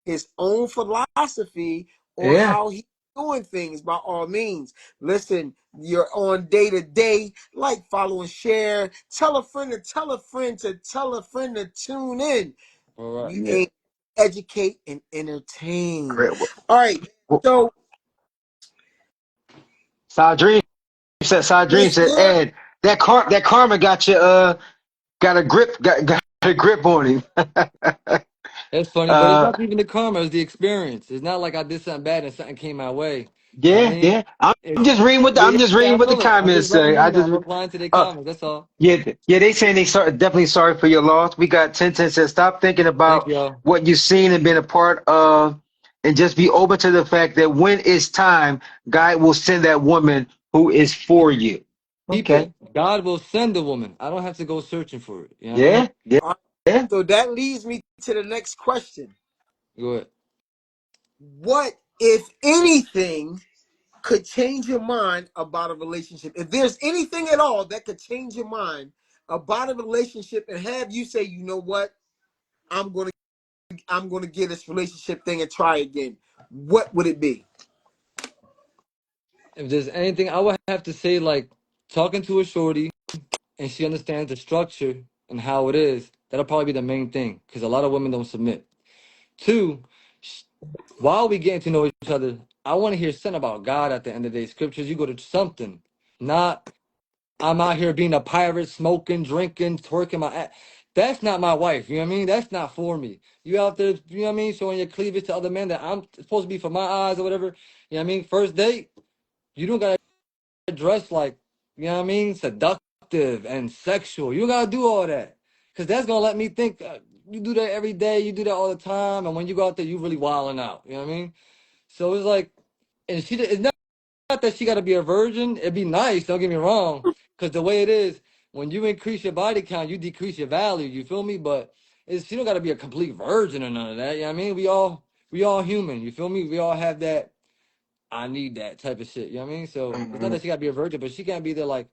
his own philosophy on yeah. how he's doing things. By all means, listen, you're on day to day, like, follow, and share. Tell a friend to tell a friend to tell a friend to tune in. All right. We Yeah. aim to educate and entertain. Great. All right, Well, so Side Dream this said, here, Ed, that karma got you got a got a grip on him. It's funny, but it's uh not even the karma, it's the experience. It's not like I did something bad and something came my way. You know what I yeah, mean? yeah. I'm It's just reading what yeah, I'm just yeah, reading I what the feel it. I'm just comments letting say. them I know. just I'm replying to their uh comments. That's all. yeah, they saying definitely sorry for your loss. We got 1010 says stop thinking Thank about y'all. what you've seen and been a part of, and just be open to the fact that when it's time, God will send that woman who is for you. Okay. People, God will send a woman. I don't have to go searching for it. You know what I mean? Yeah, yeah, all right, yeah. so that leads me to the next question. Go ahead. What, if anything, could change your mind about a relationship? If there's anything at all that could change your mind about a relationship and have you say, you know what, I'm gonna get this relationship thing and try again, what would it be? If there's anything, I would have to say, like, talking to a shorty and she understands the structure and how it is, that'll probably be the main thing because a lot of women don't submit. Two, sh- while we getting to know each other, I want to hear something about God at the end of the day. Scriptures, you go to something, not I'm out here being a pirate, smoking, drinking, twerking my ass. That's not my wife. You know what I mean? That's not for me. You out there, you know what I mean, showing your cleavage to other men that I'm supposed to be for my eyes or whatever. You know what I mean? First date, you don't gotta dress like, you know what I mean, seductive and sexual. You don't gotta do all that. Cause that's gonna let me think you do that every day, you do that all the time, and when you go out there, you really wilding out. You know what I mean? So it's like, and it's not that she got to be a virgin. It'd be nice. Don't get me wrong, because the way it is, when you increase your body count, you decrease your value. You feel me? But she don't got to be a complete virgin or none of that. You know what I mean? We all human. You feel me? We all have that. I need that type of shit. You know what I mean? So it's not Mhm. that she got to be a virgin, but she can't be there like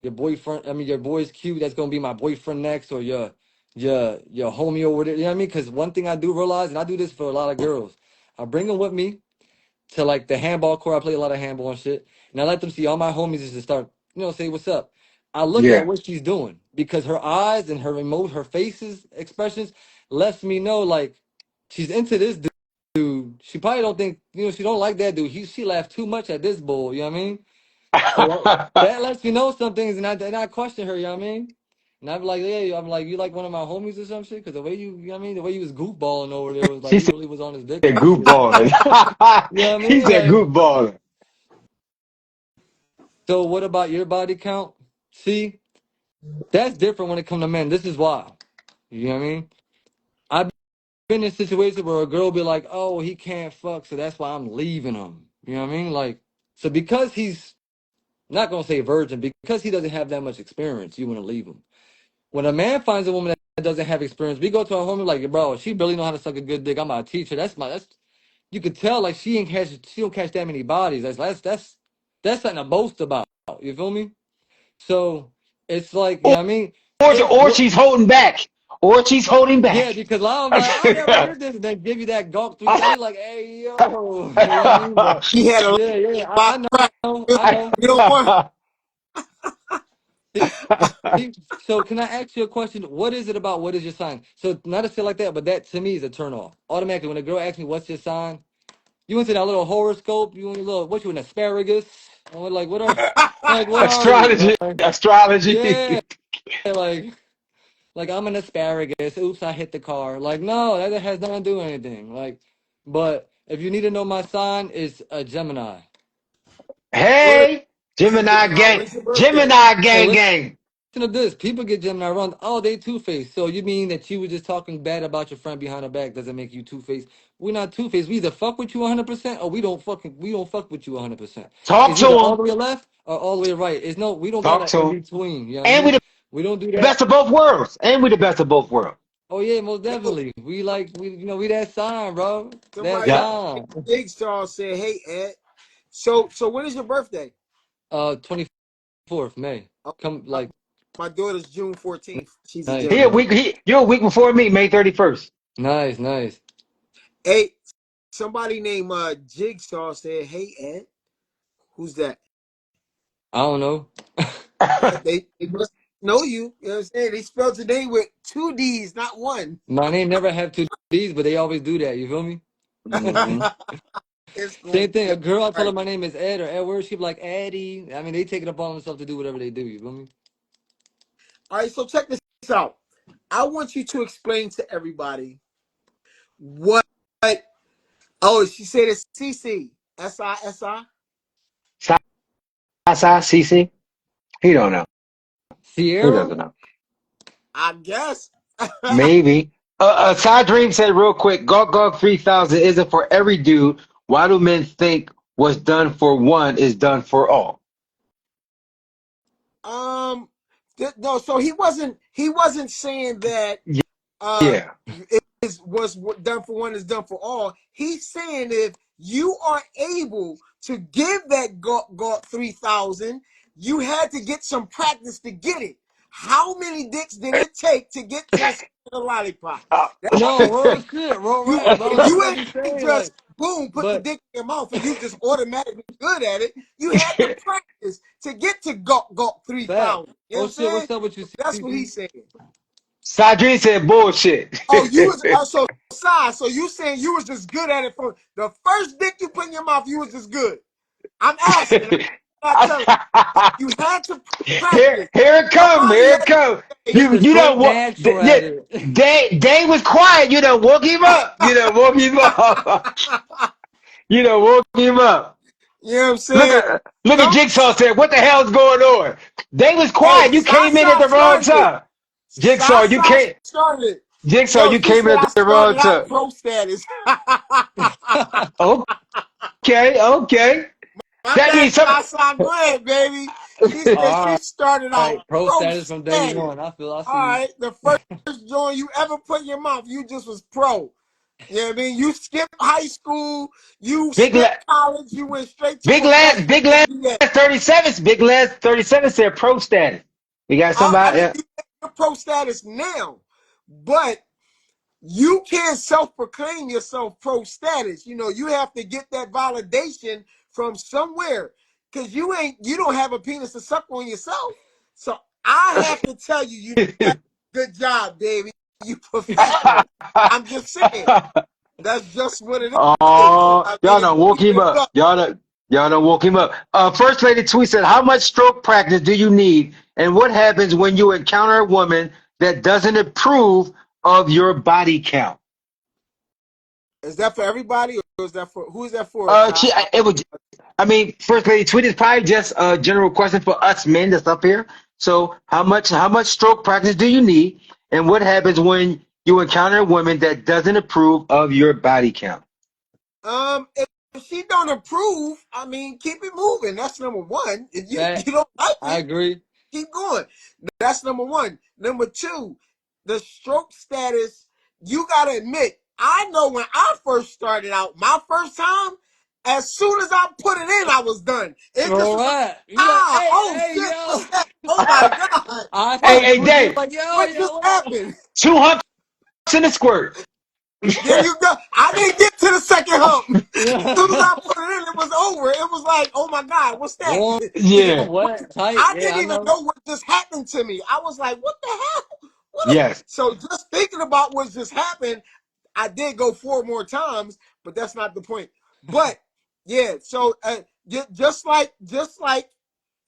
your boyfriend. I mean, your boy's cute. That's gonna be my boyfriend next, or your homie over there. You know what I mean? Because one thing I do realize, and I do this for a lot of girls, I bring them with me to like the handball court. I play a lot of handball and shit. And I let them see all my homies is to start, say what's up. I look at Yeah. what she's doing because her eyes and her faces expressions lets me know like she's into this dude. She probably don't think, she don't like that dude. She laughed too much at this bull, you know what I mean? So that lets me know some things and I question her, you know what I mean? And I'm like, yeah, I'm like, you like one of my homies or some shit? Because the way you know what I mean? The way you was goofballing over there was like She you said really was on his dick type shit. goofballing. You know what I He mean? said Like, goofballing. so what about your body count? See, that's different when it comes to men. This is why. You know what I mean? I've been in situations where a girl be like, oh, he can't fuck, so that's why I'm leaving him. You know what I mean? Like, so because he's not gonna say virgin, because he doesn't have that much experience, you want to leave him. When a man finds a woman that doesn't have experience, we go to our homie like, bro, she barely know how to suck a good dick. I'm about to teach her. That's you could tell like she don't catch that many bodies. That's something to boast about. You feel me? So it's like, you Or, know what I mean? or What? she's holding back. Or she's holding Yeah, back. because a lot of them like, I never did this. And they give you that gawk 360, like, hey, yo. You know what I mean? But He had a yeah, yeah, lot I of crack. know, We I know. we don't want. See, so can I ask you a question? What is it about what is your sign? So not to say like that, but that to me is a turn off. Automatically, when a girl asks me what's your sign, you into that little horoscope, you want your little, what you, an asparagus? Or like, what are you? Astrology. Like, Astrology. yeah. like I'm an asparagus. Oops, I hit the car. Like, no, that has nothing to do with anything. Like, but if you need to know my sign, it's a Gemini. Word. Hey, Gemini Gemini, gang, when's your birthday? Gemini And gang listen gang. to this. People get Gemini wrong. Oh, they two-faced. So you mean that you were just talking bad about your friend behind her back doesn't make you two-faced? We're not two-faced. We either fuck with you 100% or we don't fuck with you 100%. Talk It's to either all him. the way left or all the way right. It's no, we don't got Talk an to in him. between. You know what I And we mean? the We don't do that. best of both worlds. And we the best of both worlds. Oh yeah, most Yo, definitely. We that sign, bro. That somebody Yeah. sign. Jigsaw said, "Hey Ed, so when is your birthday?" 24th May. Oh, Come my, like my daughter's June 14th. She's a nice, He a Gemini. nice, week. You're a week before me, May 31st. nice, nice. Hey, somebody named Jigsaw said, "Hey Ed, who's that?" I don't know. They must know you. You know what I'm saying? They spelled your name with two D's, not one. My name never have two D's, but they always do that. You feel me? Hmm. It's cool. Same thing. A girl, I tell her Right. my name is Ed or Edward. She be like Eddie. I mean, they take it upon themselves to do whatever they do. You feel me? All right. So check this out. I want you to explain to everybody what. Oh, she said it's CC. SI. Sasa, CC. He don't know. He Sierra. doesn't know. I guess. Maybe. Side Dream said real quick, Gawk Gawk 3000 isn't for every dude. Why do men think what's done for one is done for all? um. No. So he wasn't. He wasn't saying that. Uh. Yeah. It is was done for one is done for all. He's saying if you are able to give that Gawk 3000, you had to get some practice to get it. How many dicks did it take to get to the lollipop? That's No, real shit, real you. rap, bro. That's You what ain't I'm saying. just Like, boom put the but dick in your mouth and you just automatically good at it. You had to practice to get to Gawk fact. 3000. You know what Oh I'm shit, saying? what's up with you, That's what CC? he's saying. Side Dream said bullshit. Oh, you was so side. So you saying you was just good at it from the first dick you put in your mouth? You was just good. I'm asking. I'm not telling. You had to Here, practice. here it come. Somebody Here had it come. to He You, was you straight know what? natural at Yeah, it. Day was quiet. You know, woke him up. You know, woke him up. say. You know, woke him up. You know what I'm saying? Look at Some Jigsaw said, "What the hell's going on?" Day was hey, quiet. You came in at Sasa the wrong started it. time. Jigsaw, you Sasa came. started it. Jigsaw, Yo, you she came said in I at the wrong started out time. pro status. Okay, okay. My That bad, means some. Sasa. Go ahead, baby. She said she All started out right, pro pro status from day status. one. I All see you. right, the first joint you ever put in your mouth, you just was pro. You know what I mean? You skipped high school, you Big skipped la- college, you went straight to Big professional lad, Big lad NBA. 37. Big lad 37 said pro status. We got I somebody. mean, you're pro status now, but you can't self-proclaim yourself pro status. You know, you have to get that validation from somewhere because you don't have a penis to suck on yourself. So I have to tell you, good job, baby. You professional. I'm just saying. That's just what it is. Oh, I y'all mean, if done you woke keep him it up. up, Y'all done woke him up. First Lady Tweet said, "How much stroke practice do you need, and what happens when you encounter a woman that doesn't approve of your body count?" is that for everybody or is that for who is that for? It was. I mean, First Lady Tweet is probably just a general question for us men that's up here. So, how much stroke practice do you need, and what happens when you encounter a woman that doesn't approve of your body count? If she don't approve, I mean, keep it moving. That's number one. If you Fact. don't like I it, agree. keep going. That's number one. Number two, the stroke status. You gotta admit, I know when I first started out, my first time, as soon as I put it in, I was done. It just All was like, right. You like, hey, oh hey, shit, yo. what's that? Oh my god, I Hey, what felt hey, you. What you Dave, like, yo, what yo, just what up? happened? 2 humps in a squirt. There you go. I didn't get to the second hump. As soon as Yeah. I put it in, it was over. It was like, oh my God, what's that? Warm, Yeah. wet, tight. I Yeah, didn't I even know. know what just happened to me. I was like, what the hell? Yes. So just thinking about what just happened, I did go 4 more times, but that's not the point. But yeah, so just like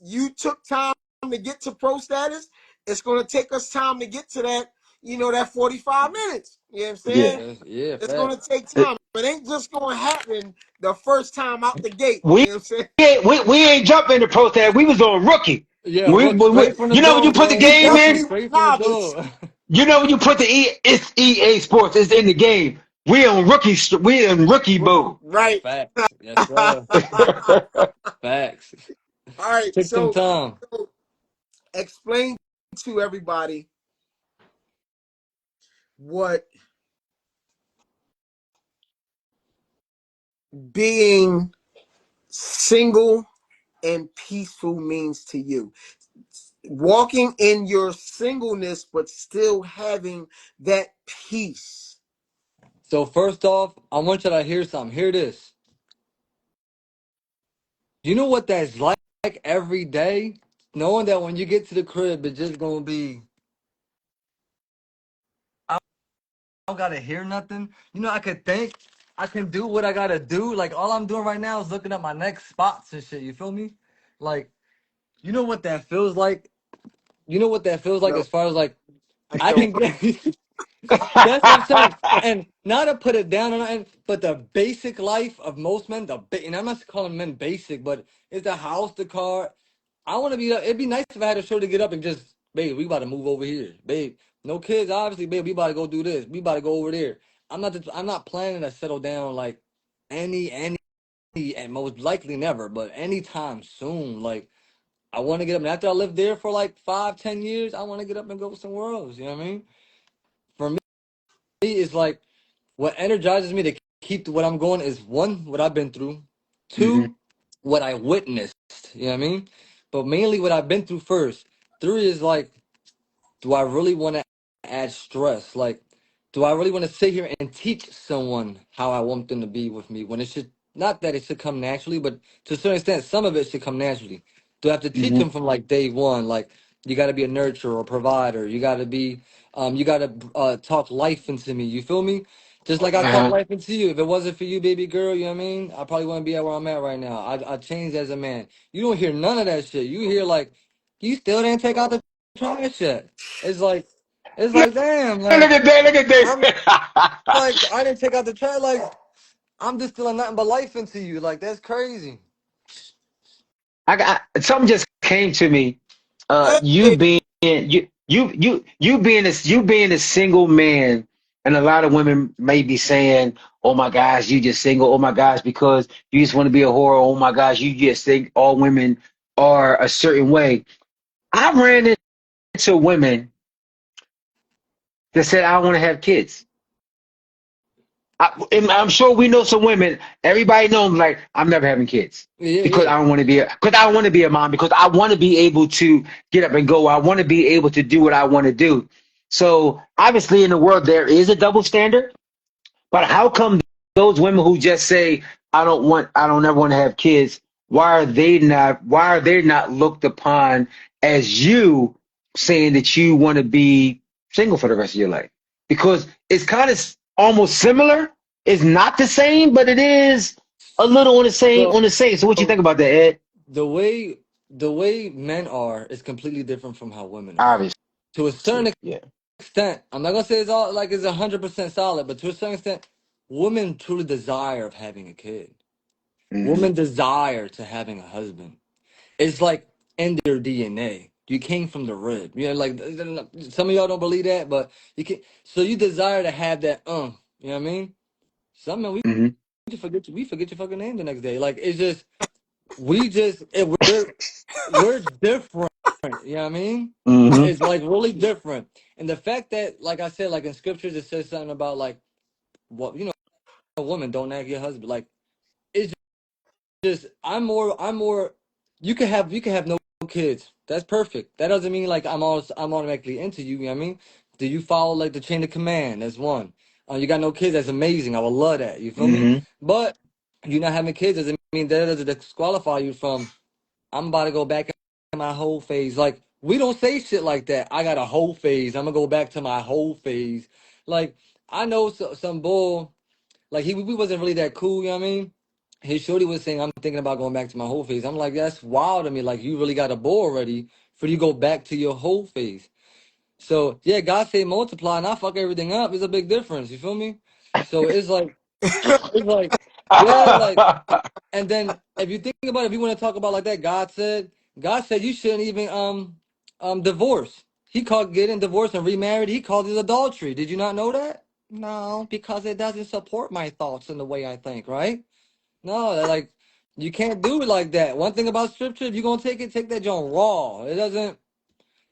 you took time to get to pro status, it's going to take us time to get to that, that 45 minutes. You know what I'm Yeah. saying? Yeah, It's going fact. to take It- time. It ain't just going to happen the first time out the gate. we You know what I'm saying? we ain't jumping to protest. We was on rookie. Yeah, Rook, straight from the You know when door, you put the bro. We game Rookie, in, definitely straight from the novice. door. you know when you put it's EA Sports. It's in the game. We on rookie mode. Right. Facts. Yes, sir. Facts. All right. Took some So time. explain to everybody what being single and peaceful means to you. Walking in your singleness, but still having that peace. So first off, I want you to hear something. Hear this. You know what that's like every day? Knowing that when you get to the crib, it's just gonna be, I don't gotta hear nothing. You know, I could think, I can do what I gotta do. Like all I'm doing right now is looking at my next spots and shit. You feel me? Like, you know what that feels like? You know what that feels like No, as far as like I I don't. can get that's what I'm saying. And not to put it down, but the basic life of most men, and I'm not calling men basic, but it's the house, the car. I want to be. It'd be nice if I had a show to get up and just, babe, we about to move over here, babe. No kids, obviously, babe. We about to go do this. We about to go over there. I'm not planning to settle down like any, and most likely never, but anytime soon. Like I want to get up. And after I lived there for like 5, 10 years, I want to get up and go somewhere else. You know what I mean? For me, it's like what energizes me to keep what I'm going is one, what I've been through, hmm two, what I witnessed. You know what I mean? But mainly what I've been through first. Three is like, do I really want to add stress? Like, do I really want to sit here and teach someone how I want them to be with me when it should not that it should come naturally, but to a certain extent, some of it should come naturally. Do I have to teach hmm them from like day one? Like, you got to be a nurturer or provider. You got to be, you got to talk life into me. You feel me? Just like I talk Uh-huh. life into you. If it wasn't for you, baby girl, you know what I mean? I probably wouldn't be at where I'm at right now. I changed as a man. You don't hear none of that shit. You hear like, you still didn't take out the trash yet. It's like, damn, Look like at that! Look at I'm that! like I didn't take out the trash. Like I'm distilling nothing but life into you. Like that's crazy. Something just came to me. You Hey, being you being a single man, and a lot of women may be saying, "Oh my gosh, you just single. Oh my gosh, because you just want to be a whore. Oh my gosh, you just think all women are a certain way." I ran into women that said, "I want to have kids." And I'm sure we know some women. Everybody knows, like, I'm never having kids Yeah, because yeah. I don't want to be because I want to be a mom because I want to be able to get up and go. I want to be able to do what I want to do. So obviously, in the world, there is a double standard. But how come those women who just say, I don't ever want to have kids, why are they not looked upon as you saying that you want to be single for the rest of your life? Because it's kind of almost similar. It's not the same, but it is a little So on the same. So what you think about that, Ed? the way the way men are is completely different from how women are. Obviously, To a certain yeah. extent, I'm not gonna say it's all like it's 100% solid, but to a certain extent, women truly desire of having a kid. Hmm Women desire to having a husband. It's like in their DNA. You came from the rib. You know, like some of y'all don't believe that, but you can. So you desire to have that. You know what I mean? Some men hmm we forget your fucking name the next day. Like it's just we just we're different. You know what I mean? hmm It's like really different. And the fact that, like I said, like in scriptures, it says something about like what a woman don't nag your husband. Like it's just I'm more you can have no kids. That's perfect. That doesn't mean like I'm automatically into you, you know what I mean? Do you follow like the chain of command? That's one. You got no kids, that's amazing. I would love that. You feel me? hmm But you not having kids doesn't mean that doesn't disqualify you from I'm about to go back in my whole phase. Like we don't say shit like that. I got a whole phase. I'm gonna go back to my whole phase. Like I know some bull like we wasn't really that cool, you know what I mean? His shorty was saying, I'm thinking about going back to my whole phase. I'm like, that's wild to me. Like, you really got a ball already for you to go back to your whole phase. So yeah, God say multiply, and I fuck everything up. It's a big difference. You feel me? So it's like, yeah, like, and then if you think about it, if you want to talk about like that, God said you shouldn't even divorce. He called getting divorced and remarried. He called it adultery. Did you not know that? No, because it doesn't support my thoughts and the way I think. Right? No, like you can't do it like that. One thing about scripture, if you're gonna take it, take that joint raw. It doesn't.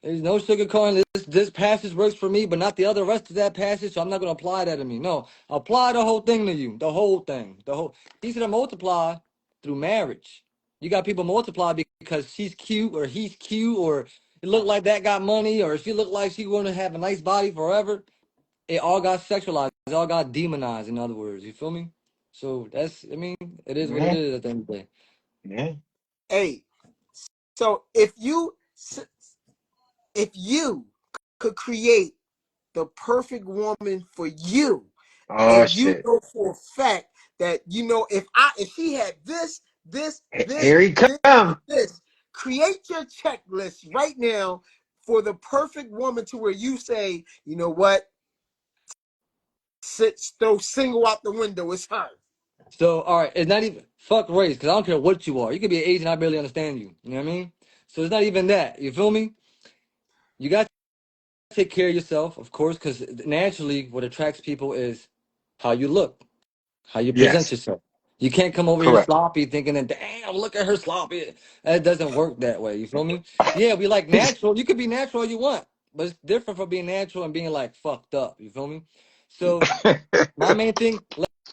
There's no sugarcoating. This passage works for me, but not the other rest of that passage. So I'm not gonna apply that to me. No, apply the whole thing to you. The whole thing. The whole. He said to multiply through marriage. You got people multiply because she's cute or he's cute or it looked like that got money or she looked like she want to have a nice body forever. It all got sexualized. It all got demonized. In other words, you feel me? So that's. I mean, it is what it yeah, is at the end of the day. yeah. Hey, so if you could create the perfect woman for you, Oh and you shit! know for a fact that if she had this, Here he this, come. this, create your checklist right now for the perfect woman to where you say, you know what, throw single out the window. It's her. So, all right, it's not even fuck race, because I don't care what you are. You could be Asian, I barely understand you. You know what I mean? So it's not even that. You feel me? You got to take care of yourself, of course, because naturally what attracts people is how you look, how you present Yes, yourself. You can't come over here correct. sloppy thinking that, damn, look at her sloppy. That doesn't work that way. You feel me? Yeah, we like natural. You could be natural all you want, but it's different from being natural and being like fucked up. You feel me? So my main thing,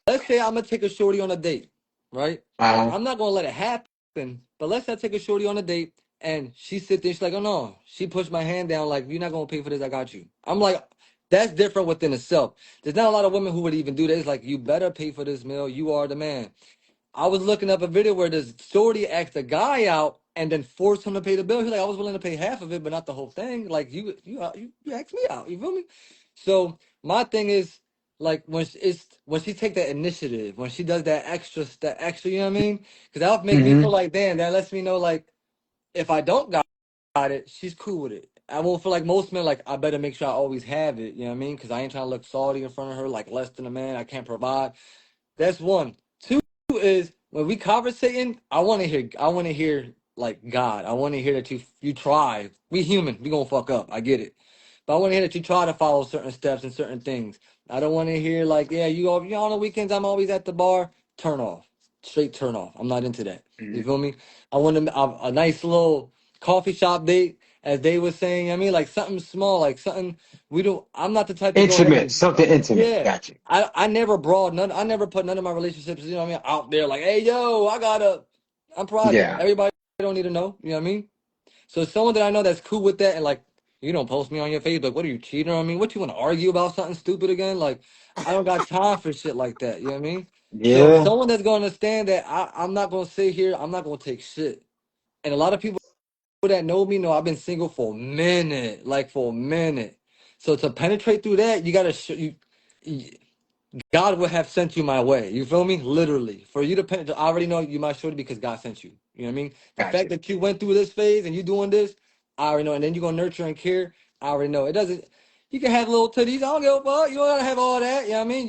let's say I'm gonna take a shorty on a date, right? uh-huh. I'm not gonna let it happen, but let's say I take a shorty on a date and she sit there, she's like, oh no, she pushed my hand down, like, you're not gonna pay for this, I got you. I'm like, that's different within itself. There's not a lot of women who would even do that. It's like, you better pay for this meal, you are the man. I was looking up a video where this shorty asked a guy out and then forced him to pay the bill. He's like, I was willing to pay half of it, but not the whole thing. Like you asked me out. You feel me? So my thing is like when she take that initiative, when she does that extra, you know what I mean? Because that'll make me Hmm. feel like, damn, that lets me know like if I don't got it, she's cool with it. I won't feel like most men like I better make sure I always have it. You know what I mean? Because I ain't trying to look salty in front of her, like less than a man. I can't provide. That's one. Two is when we conversating, I want to hear like God. I want to hear that you try. We human. We gonna fuck up. I get it. But I want to hear that you try to follow certain steps and certain things. I don't want to hear like, yeah, you on the weekends I'm always at the bar. Turn off. Straight turn off. I'm not into that. Hmm. You feel me? I want a nice little coffee shop date, as they was saying. I mean, like something small, like something we don't. I'm not the type to go ahead Intimate, and something intimate. yeah. Got you. I never brought none. I never put none of my relationships, you know what I mean, out there. Like, hey, yo, I'm private. Yeah. Everybody don't need to know. You know what I mean? So someone that I know that's cool with that, and like, you don't post me on your Facebook. What are you cheating on me? What you want to argue about something stupid again? Like, I don't got time for shit like that. You know what I mean? So Yeah. someone that's gonna understand that I'm not gonna sit here. I'm not gonna take shit. And a lot of people that know me know I've been single for a minute, like for a minute. So to penetrate through that, you gotta God would have sent you my way. You feel me? Literally. For you to penetrate, I already know you my shorty because God sent you. You know what I mean? The Got fact you. that you went through this phase and you doing this, I already know. And then you're gonna nurture and care, I already know. It doesn't you can have little titties. I don't give a fuck. You don't gotta have all that. You know what I mean?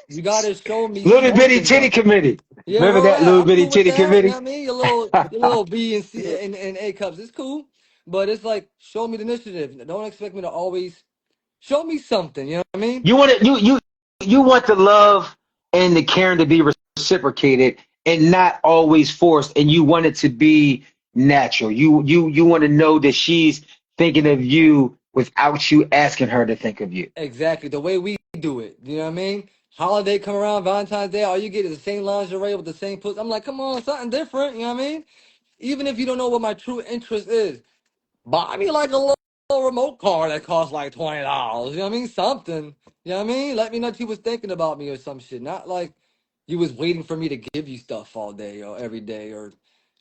You gotta show me Little bitty something titty though. committee. Yeah, Remember all that right. little I'm bitty cool with titty that. You know committee? what I mean? Your little B and C and A cups. It's cool. But it's like show me the initiative. Don't expect me to always show me something. You know what I mean? You want it, you want the love and the caring to be reciprocated and not always forced, and you want it to be natural. You want to know that she's thinking of you without you asking her to think of you. Exactly. The way we do it. You know what I mean? Holiday come around, Valentine's Day, all you get is the same lingerie with the same pussy. I'm like, come on, something different. You know what I mean? Even if you don't know what my true interest is, buy me like a little remote car that costs like $20. You know what I mean? Something. You know what I mean? Let me know that you was thinking about me or some shit. Not like you was waiting for me to give you stuff all day or every day or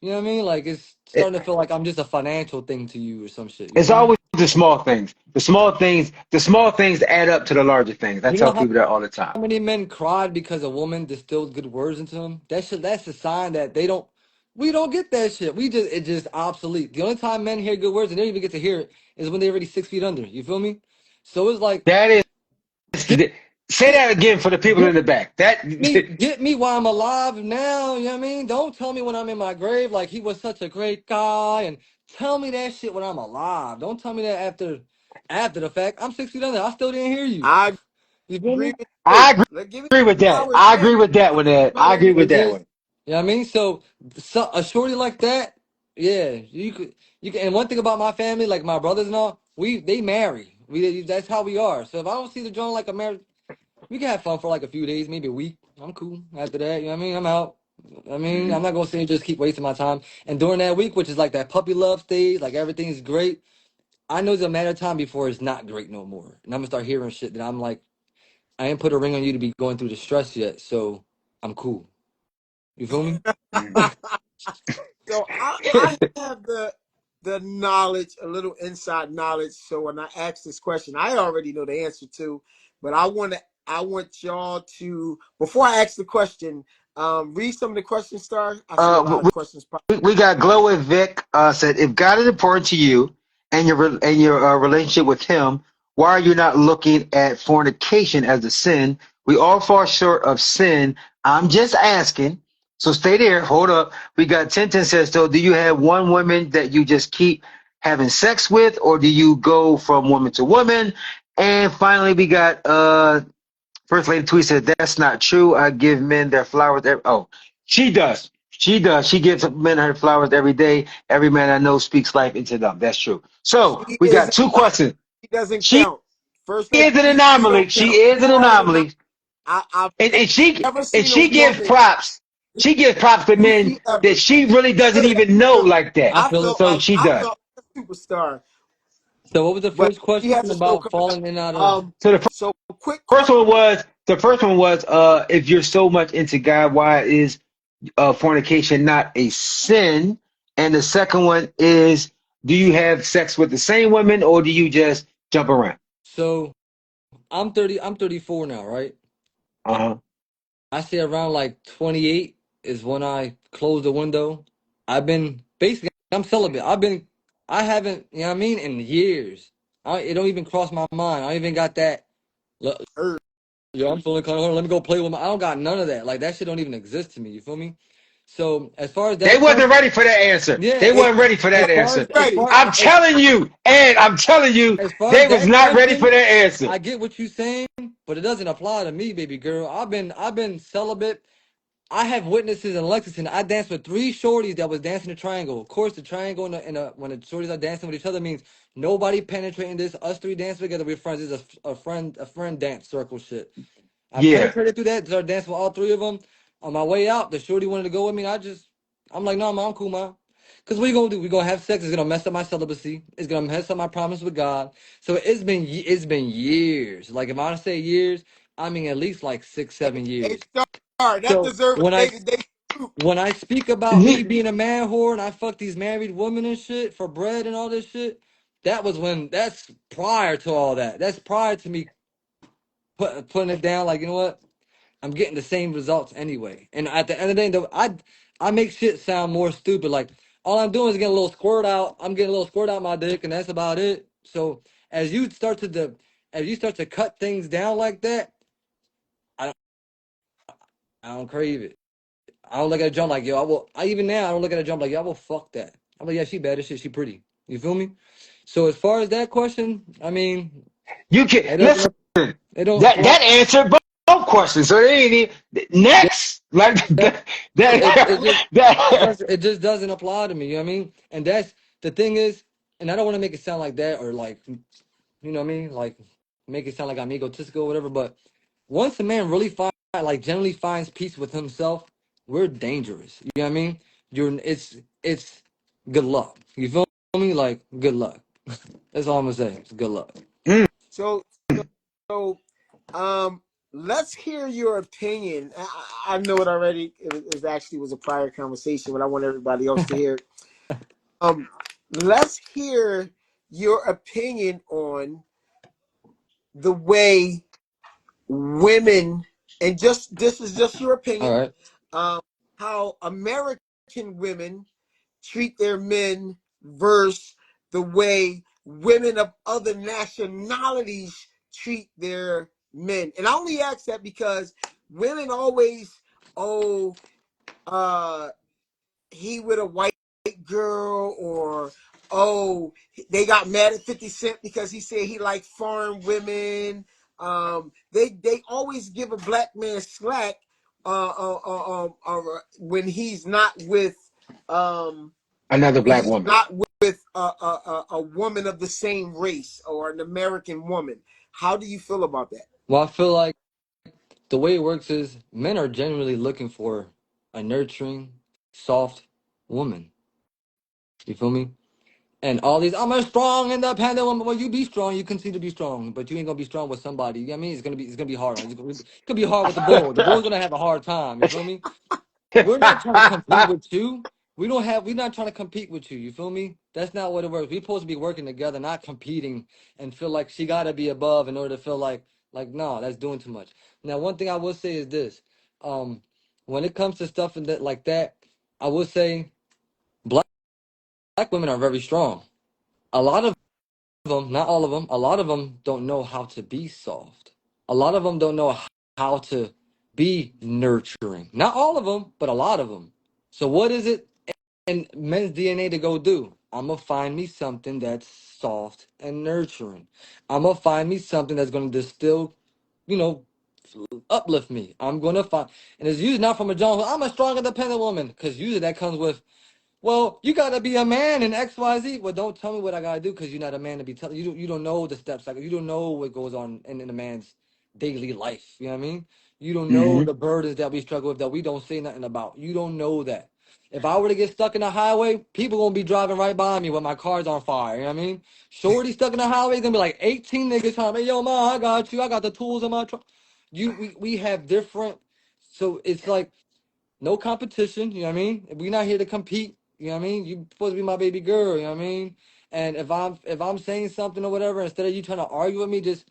you know what I mean? Like it's It, starting to feel like I'm just a financial thing to you or some shit. You it's feel me? always the small things. The small things add up to the larger things. I You tell know how people that all the time. many men cried because a woman distilled good words into them? That's a sign that they don't. We don't get that shit. It just obsolete. The only time men hear good words and they don't even get to hear it is when they're already 6 feet under. You feel me? So it's like That is, get say that again for the people get in the back. That get me while I'm alive now. You know what I mean? Don't tell me when I'm in my grave like he was such a great guy, and tell me that shit when I'm alive. Don't tell me that after the fact. I'm 6 feet under. I still didn't hear you. I You feel agree me? with I you. agree, Let's give it agree with that. flowers I now. agree with that one, Ed. I agree with It that just, one. you know what I mean? So a shorty like that, yeah, you could. And one thing about my family, like my brothers and all, they marry. That's how we are. So if I don't see the joint like a marriage, we can have fun for like a few days, maybe a week. I'm cool after that. You know what I mean? I'm out. I mean, Mhm. I'm not gonna sit and just keep wasting my time. And during that week, which is like that puppy love stage, like everything's great. I know it's a matter of time before it's not great no more. And I'm gonna start hearing shit that I'm like, I ain't put a ring on you to be going through the stress yet, so I'm cool. You feel me? Mhm. So I have the knowledge, a little inside knowledge. So when I ask this question, I already know the answer to, but I want y'all to, before I ask the question, read some of the questions, Star. I see a lot of we, questions. we got Glow and Vic said, if God is important to you and your relationship with Him, why are you not looking at fornication as a sin? We all fall short of sin. I'm just asking. So stay there. Hold up. We got Tintin says, so do you have one woman that you just keep having sex with, or do you go from woman to woman? And finally, we got First Lady Tweet said, that's not true. I give men their flowers. Oh, she does. She does. She gives men her flowers every day. Every man I know speaks life into them. That's true. She So we is got two not. questions. She doesn't She count. First Lady, is an you anomaly. don't She count. is You an are an anomaly. anomaly. I've And she never and seen a she gives woman. props. She gives props to men She ever. that she really doesn't Good. even know like that. I feel it. So she I does. felt like a superstar, So what was the but first she question has a show about coming up. falling in out of? So the So quick. first one was if you're so much into God, why is fornication not a sin? And the second one is, do you have sex with the same women or do you just jump around? So I'm 30. I'm 34 now, right? Uh-huh. I say around like 28 is when I close the window. I've been basically I'm celibate. I haven't, you know what I mean, in years. It don't even cross my mind. I don't even got that. Look, Er, yo, I'm feeling kind of hard. Let me go play with my. I don't got none of that. Like that shit don't even exist to me. You feel me? So as far as They that wasn't question, ready for that answer. yeah. They wasn't ready for no, that answer. As ready. far I'm telling you, and I'm telling you, as far as they was that not ready question, for that answer. I get what you're saying, but it doesn't apply to me, baby girl. I've been celibate. I have witnesses in Lexington. I danced with three shorties that was dancing the triangle. Of course, the triangle when the shorties are dancing with each other means nobody penetrating this. Us three dancing together, we're friends. It's a friend dance circle shit. I Yeah. penetrated through that, started dancing with all three of them. On my way out, the shorty wanted to go with me. I'm like, no, man, I'm cool, man. Cause what you gonna do? We gonna have sex. It's gonna mess up my celibacy. It's gonna mess up my promise with God. So it's been years. Like if I say years, I mean at least like 6, 7 years. Star, that So deserves when a I day-to-day scoop. when I speak about me You- being a man whore and I fuck these married women and shit for bread and all this shit, that's prior to all that. That's prior to me putting it down. Like you know what? I'm getting the same results anyway. And at the end of the day, I make shit sound more stupid. Like all I'm doing is getting a little squirt out. I'm getting a little squirt out my dick, and that's about it. So as you start to as you start to cut things down like that, I don't I don't crave it. I don't look at a jump like yo. I even now I don't look at a jump like yo. I will fuck that. I'm like yeah, she bad as shit. She pretty. You feel me? So as far as that question, I mean, You can it listen. doesn't it don't apply. That answered both questions. So they ain't even Yeah, next. Like it just that. it just doesn't apply to me. You know what I mean? And that's the thing is, and I don't want to make it sound like that or like you know what I mean, like make it sound like I'm egotistical or whatever. But once a man really generally finds peace with himself, we're dangerous. You know what I mean? It's good luck. You feel me? Like good luck. That's all I'm gonna say. It's good luck. Mm. So, so, let's hear your opinion. I know it already. It actually was a prior conversation, but I want everybody else to hear. Um, let's hear your opinion on the way women, and just this is just your All opinion, right. um, how America women treat their men versus the way women of other nationalities treat their men. And I only ask that because women always, oh, he with a white girl, or oh, they got mad at 50 Cent because he said he liked foreign women. They always give a black man slack when he's not with um, Another when black he's woman. not with a woman of the same race or an American woman. How do you feel about that? Well, I feel like the way it works is men are generally looking for a nurturing, soft woman. You feel me? And all these, I'm a strong, independent woman. Well, you be strong. You continue to be strong, but you ain't gonna be strong with somebody. You know what I mean? It's gonna be hard. It's gonna be hard with the bull. The bull's gonna have a hard time. You feel me? We're not trying to compete with you. We're not trying to compete with you. You feel me? That's not what it works. We're supposed to be working together, not competing and feel like she gotta be above in order to feel like no, that's doing too much. Now, one thing I will say is this. Um, when it comes to stuff and that like that, I will say black women are very strong. A lot of them, not all of them, a lot of them don't know how to be soft. A lot of them don't know how to be nurturing. Not all of them, but a lot of them. So what is it in men's DNA to go do? I'm gonna find me something that's soft and nurturing. I'm gonna find me something that's gonna distill, you know, uplift me. I'm gonna find, and it's usually not from a John. I'm a strong, independent woman, because usually that comes with, well, you gotta be a man in X, Y, Z. Well, don't tell me what I gotta do because you're not a man to be telling. You don't know the steps. Like you don't know what goes on in a man's daily life. You know what I mean? You don't know Hmm. the burdens that we struggle with that we don't say nothing about. You don't know that. If I were to get stuck in the highway, people gonna be driving right by me when my car's on fire. You know what I mean? Shorty stuck in the highway, gonna be like 18 niggas trying to be, yo, man, I got you. I got the tools in my truck. We have different. So it's like no competition, you know what I mean? We're not here to compete, you know what I mean? You supposed to be my baby girl, you know what I mean? And if I'm saying something or whatever, instead of you trying to argue with me, just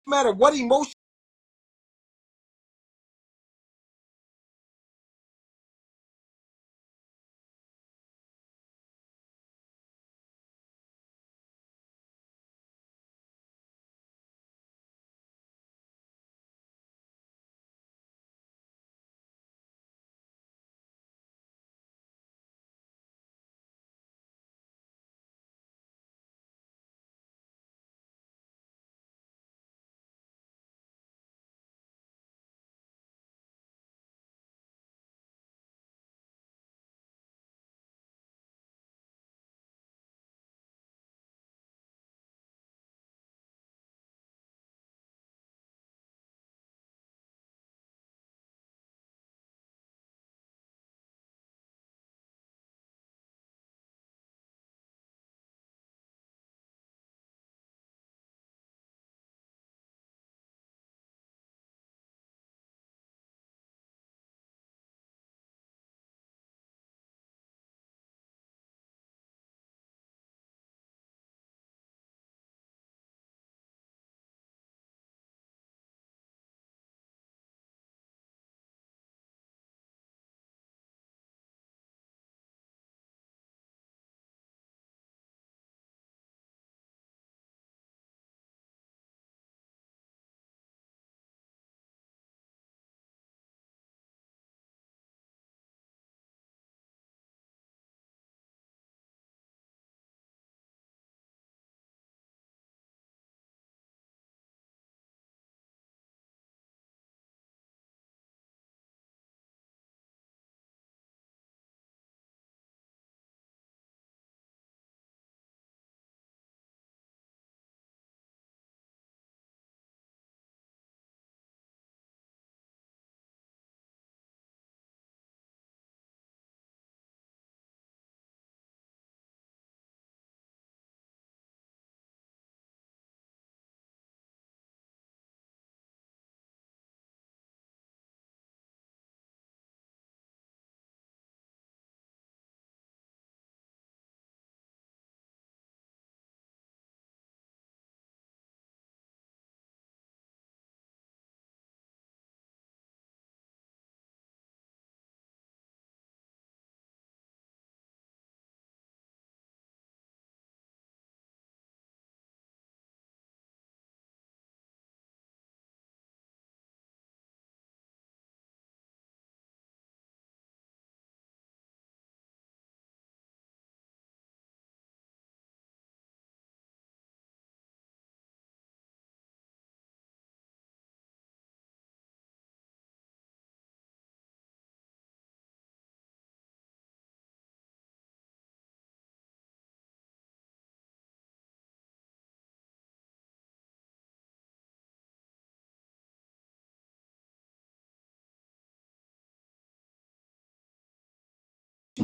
matter what emotion